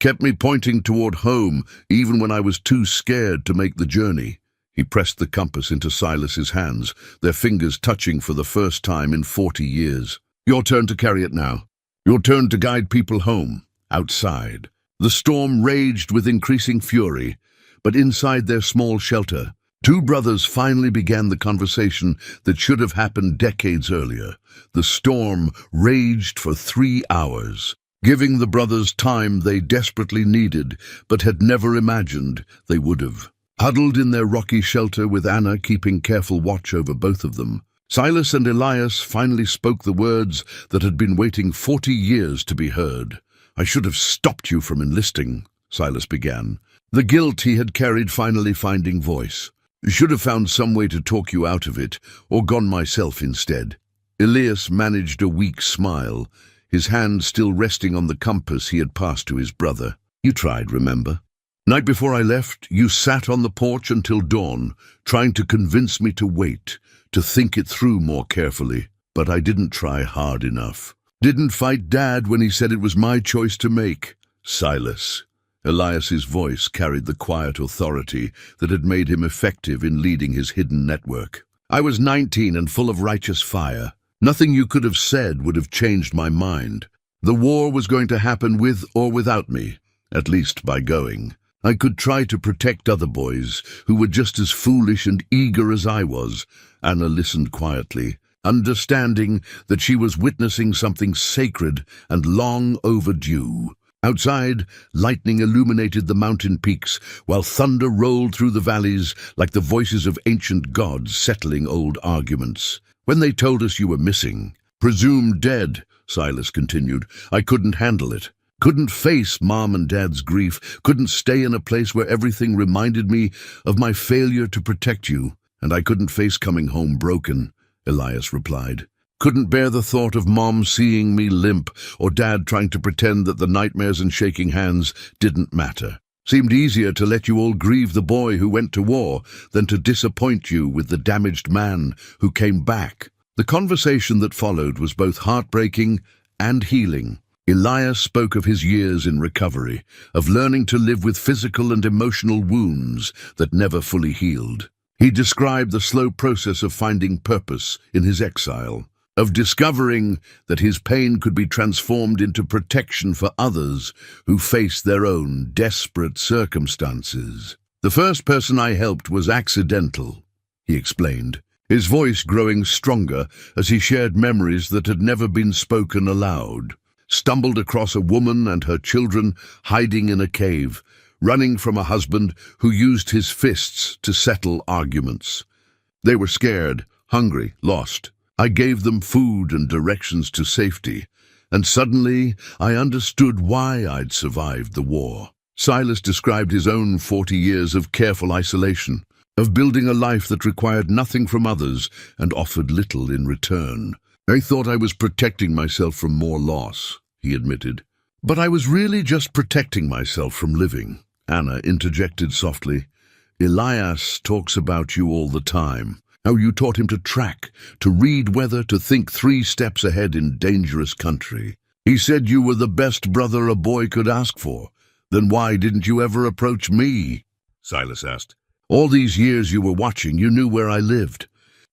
Kept me pointing toward home, even when I was too scared to make the journey. He pressed the compass into Silas's hands, their fingers touching for the first time in 40 years. Your turn to carry it now. Your turn to guide people home, outside. The storm raged with increasing fury, but inside their small shelter, two brothers finally began the conversation that should have happened decades earlier. The storm raged for 3 hours. Giving the brothers time they desperately needed, but had never imagined they would have. Huddled in their rocky shelter with Anna keeping careful watch over both of them, Silas and Elias finally spoke the words that had been waiting 40 years to be heard. I should have stopped you from enlisting, Silas began, the guilt he had carried finally finding voice. Should have found some way to talk you out of it, or gone myself instead. Elias managed a weak smile, his hand still resting on the compass he had passed to his brother. You tried, remember? Night before I left, you sat on the porch until dawn, trying to convince me to wait, to think it through more carefully. But I didn't try hard enough. Didn't fight Dad when he said it was my choice to make. Silas. Elias's voice carried the quiet authority that had made him effective in leading his hidden network. I was 19 and full of righteous fire. Nothing you could have said would have changed my mind. The war was going to happen with or without me, at least by going. I could try to protect other boys who were just as foolish and eager as I was. Anna listened quietly, understanding that she was witnessing something sacred and long overdue. Outside, lightning illuminated the mountain peaks, while thunder rolled through the valleys like the voices of ancient gods settling old arguments. When they told us you were missing, presumed dead, Silas continued, I couldn't handle it. Couldn't face Mom and Dad's grief, couldn't stay in a place where everything reminded me of my failure to protect you, and I couldn't face coming home broken, Elias replied. Couldn't bear the thought of Mom seeing me limp, or Dad trying to pretend that the nightmares and shaking hands didn't matter. Seemed easier to let you all grieve the boy who went to war than to disappoint you with the damaged man who came back. The conversation that followed was both heartbreaking and healing. Elias spoke of his years in recovery, of learning to live with physical and emotional wounds that never fully healed. He described the slow process of finding purpose in his exile, of discovering that his pain could be transformed into protection for others who faced their own desperate circumstances. The first person I helped was accidental, he explained, his voice growing stronger as he shared memories that had never been spoken aloud. Stumbled across a woman and her children hiding in a cave, running from a husband who used his fists to settle arguments. They were scared, hungry, lost. I gave them food and directions to safety, And suddenly, I understood why I'd survived the war. Silas described his own 40 years of careful isolation, of building a life that required nothing from others and offered little in return. I thought I was protecting myself from more loss, he admitted. But I was really just protecting myself from living. Anna interjected softly. Elias talks about you all the time. How you taught him to track, to read weather, to think 3 steps ahead in dangerous country. He said you were the best brother a boy could ask for. Then why didn't you ever approach me? Silas asked. All these years you were watching, you knew where I lived.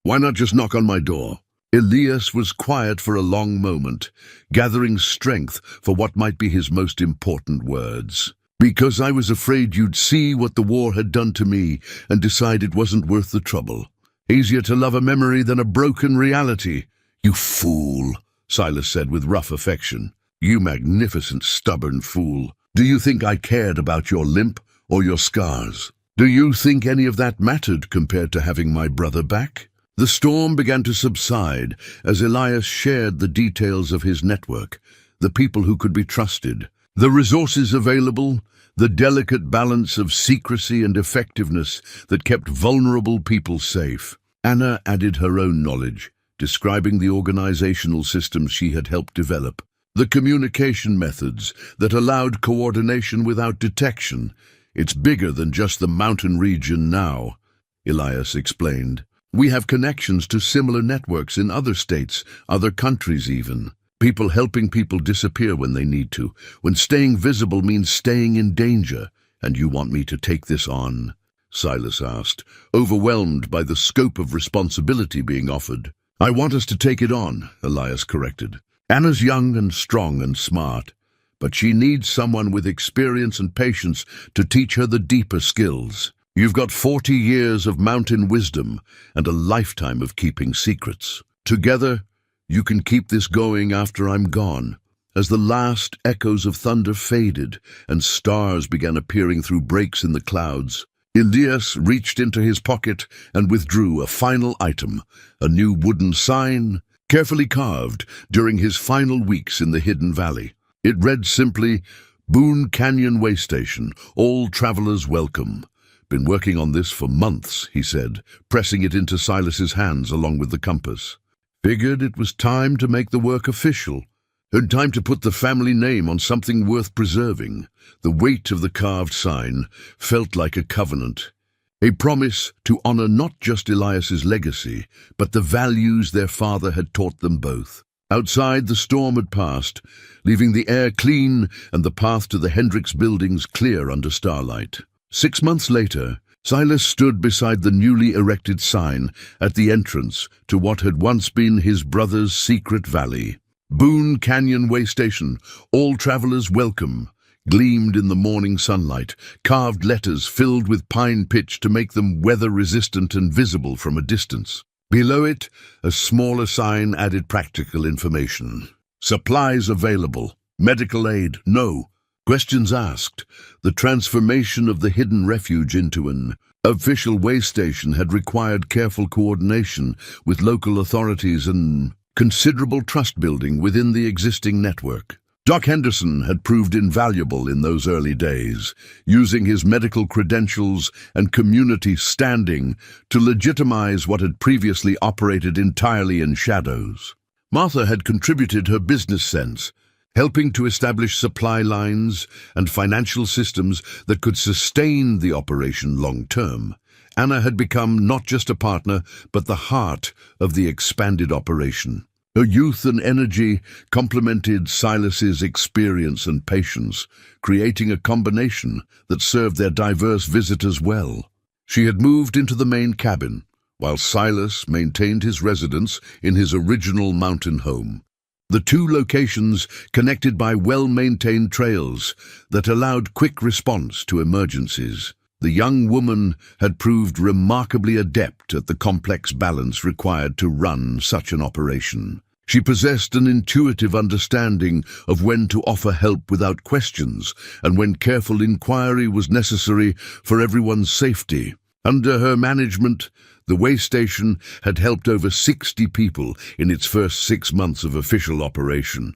Why not just knock on my door? Elias was quiet for a long moment, gathering strength for what might be his most important words. Because I was afraid you'd see what the war had done to me and decide it wasn't worth the trouble. Easier to love a memory than a broken reality. You fool, Silas said with rough affection. You magnificent, stubborn fool. Do you think I cared about your limp or your scars? Do you think any of that mattered compared to having my brother back? The storm began to subside as Elias shared the details of his network, the people who could be trusted, the resources available, the delicate balance of secrecy and effectiveness that kept vulnerable people safe. Anna added her own knowledge, describing the organizational systems she had helped develop, the communication methods that allowed coordination without detection. It's bigger than just the mountain region now, Elias explained. We have connections to similar networks in other states, other countries even. People helping people disappear when they need to, when staying visible means staying in danger. And you want me to take this on? Silas asked, overwhelmed by the scope of responsibility being offered. I want us to take it on, Elias corrected. Anna's young and strong and smart, but she needs someone with experience and patience to teach her the deeper skills. You've got 40 years of mountain wisdom and a lifetime of keeping secrets. Together, you can keep this going after I'm gone. As the last echoes of thunder faded and stars began appearing through breaks in the clouds, Elias reached into his pocket and withdrew a final item, a new wooden sign, carefully carved during his final weeks in the Hidden Valley. It read simply, Boone Canyon Way Station, all travelers welcome. Been working on this for months, he said, pressing it into Silas's hands along with the compass. Figured it was time to make the work official, and time to put the family name on something worth preserving. The weight of the carved sign felt like a covenant, a promise to honor not just Elias's legacy, but the values their father had taught them both. Outside, the storm had passed, leaving the air clean and the path to the Hendricks buildings clear under starlight. 6 months later, Silas stood beside the newly erected sign at the entrance to what had once been his brother's secret valley. Boone Canyon Way Station, all travelers welcome, gleamed in the morning sunlight, carved letters filled with pine pitch to make them weather-resistant and visible from a distance. Below it, a smaller sign added practical information. Supplies available. Medical aid, no. Questions asked. The transformation of the hidden refuge into an official way station had required careful coordination with local authorities and considerable trust building within the existing network. Doc Henderson had proved invaluable in those early days, using his medical credentials and community standing to legitimize what had previously operated entirely in shadows. Martha had contributed her business sense, helping to establish supply lines and financial systems that could sustain the operation long-term. Anna had become not just a partner, but the heart of the expanded operation. Her youth and energy complemented Silas's experience and patience, creating a combination that served their diverse visitors well. She had moved into the main cabin, while Silas maintained his residence in his original mountain home. The two locations connected by well-maintained trails that allowed quick response to emergencies. The young woman had proved remarkably adept at the complex balance required to run such an operation. She possessed an intuitive understanding of when to offer help without questions and when careful inquiry was necessary for everyone's safety. Under her management, the way station had helped over 60 people in its first 6 months of official operation.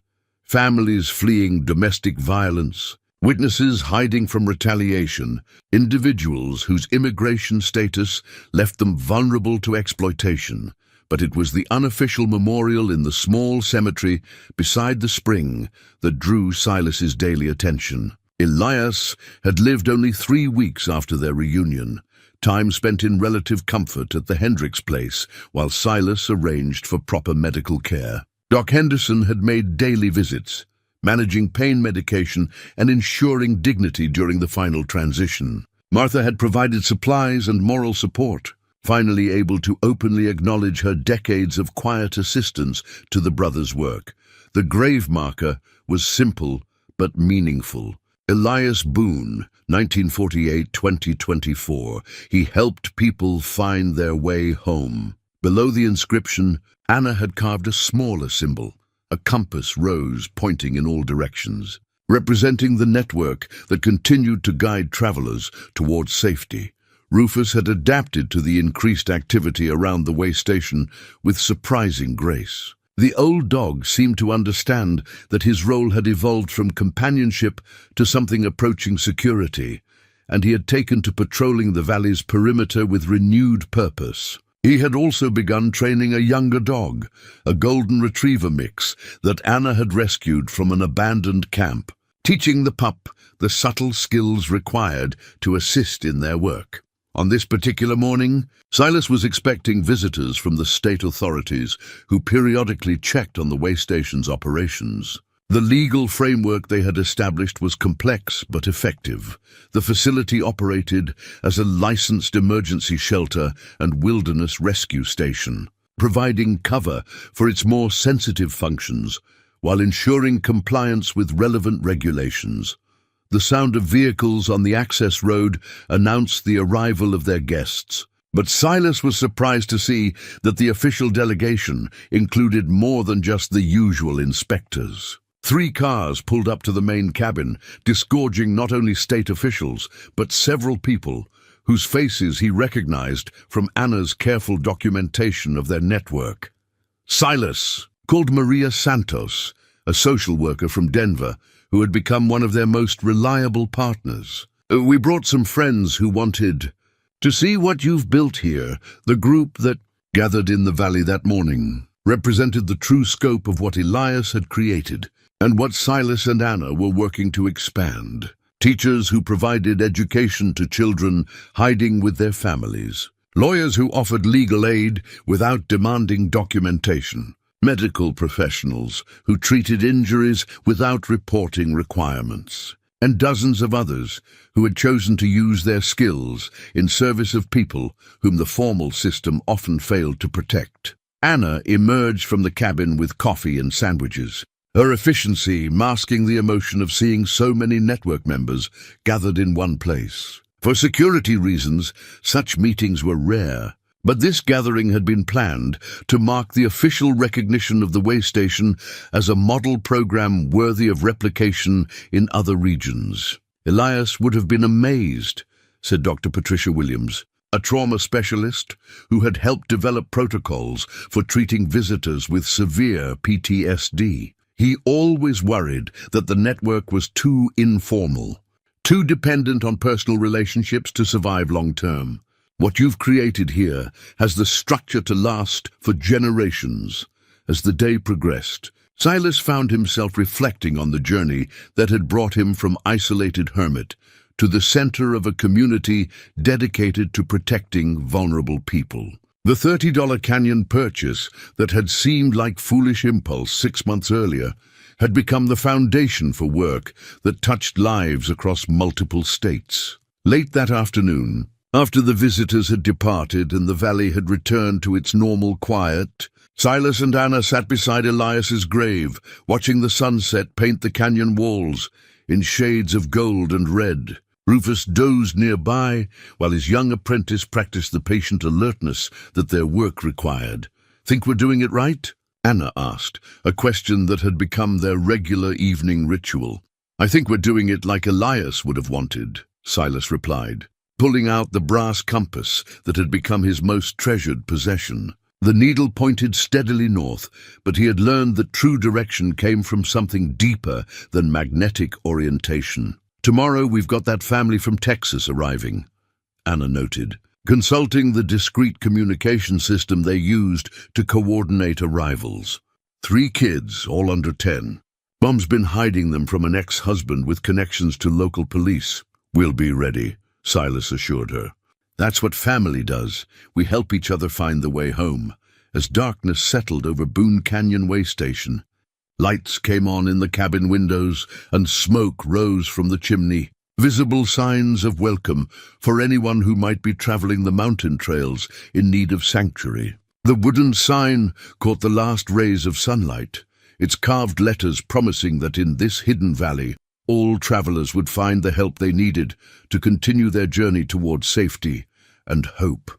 families fleeing domestic violence, witnesses hiding from retaliation, individuals whose immigration status left them vulnerable to exploitation. But it was the unofficial memorial in the small cemetery beside the spring that drew Silas's daily attention. Elias had lived only 3 weeks after their reunion, time spent in relative comfort at the Hendricks place while Silas arranged for proper medical care. Doc Henderson had made daily visits, managing pain medication and ensuring dignity during the final transition. Martha had provided supplies and moral support, finally able to openly acknowledge her decades of quiet assistance to the brothers' work. The grave marker was simple but meaningful. Elias Boone, 1948-2024. He helped people find their way home. Below the inscription, Anna had carved a smaller symbol, a compass rose pointing in all directions, representing the network that continued to guide travelers towards safety. Rufus had adapted to the increased activity around the way station with surprising grace. The old dog seemed to understand that his role had evolved from companionship to something approaching security, and he had taken to patrolling the valley's perimeter with renewed purpose. He had also begun training a younger dog, a golden retriever mix that Anna had rescued from an abandoned camp, teaching the pup the subtle skills required to assist in their work. On this particular morning, Silas was expecting visitors from the state authorities who periodically checked on the way station's operations. The legal framework they had established was complex but effective. The facility operated as a licensed emergency shelter and wilderness rescue station, providing cover for its more sensitive functions while ensuring compliance with relevant regulations. The sound of vehicles on the access road announced the arrival of their guests. But Silas was surprised to see that the official delegation included more than just the usual inspectors. 3 cars pulled up to the main cabin, disgorging not only state officials, but several people whose faces he recognized from Anna's careful documentation of their network. Silas called Maria Santos, a social worker from Denver, who had become one of their most reliable partners. "We brought some friends who wanted to see what you've built here." The group that gathered in the valley that morning represented the true scope of what Elias had created and what Silas and Anna were working to expand. Teachers who provided education to children hiding with their families. Lawyers who offered legal aid without demanding documentation. Medical professionals who treated injuries without reporting requirements, and dozens of others who had chosen to use their skills in service of people whom the formal system often failed to protect. Anna emerged from the cabin with coffee and sandwiches, her efficiency masking the emotion of seeing so many network members gathered in one place. For security reasons, such meetings were rare. But this gathering had been planned to mark the official recognition of the way station as a model program worthy of replication in other regions. Elias would have been amazed, said Dr. Patricia Williams, a trauma specialist who had helped develop protocols for treating visitors with severe PTSD. He always worried that the network was too informal, too dependent on personal relationships to survive long-term. What you've created here has the structure to last for generations. As the day progressed, Silas found himself reflecting on the journey that had brought him from isolated hermit to the center of a community dedicated to protecting vulnerable people. The $30 canyon purchase that had seemed like foolish impulse 6 months earlier had become the foundation for work that touched lives across multiple states. Late that afternoon, after the visitors had departed and the valley had returned to its normal quiet, Silas and Anna sat beside Elias's grave, watching the sunset paint the canyon walls in shades of gold and red. Rufus dozed nearby, while his young apprentice practiced the patient alertness that their work required. "Think we're doing it right?" Anna asked, a question that had become their regular evening ritual. "I think we're doing it like Elias would have wanted," Silas replied, pulling out the brass compass that had become his most treasured possession. The needle pointed steadily north, but he had learned that true direction came from something deeper than magnetic orientation. "Tomorrow we've got that family from Texas arriving," Anna noted, consulting the discrete communication system they used to coordinate arrivals. 3 kids, all under 10. Mom's been hiding them from an ex-husband with connections to local police. "We'll be ready," Silas assured her. "That's what family does. We help each other find the way home." As darkness settled over Boone Canyon Way Station, lights came on in the cabin windows and smoke rose from the chimney, visible signs of welcome for anyone who might be traveling the mountain trails in need of sanctuary. The wooden sign caught the last rays of sunlight, its carved letters promising that in this hidden valley, all travelers would find the help they needed to continue their journey towards safety and hope.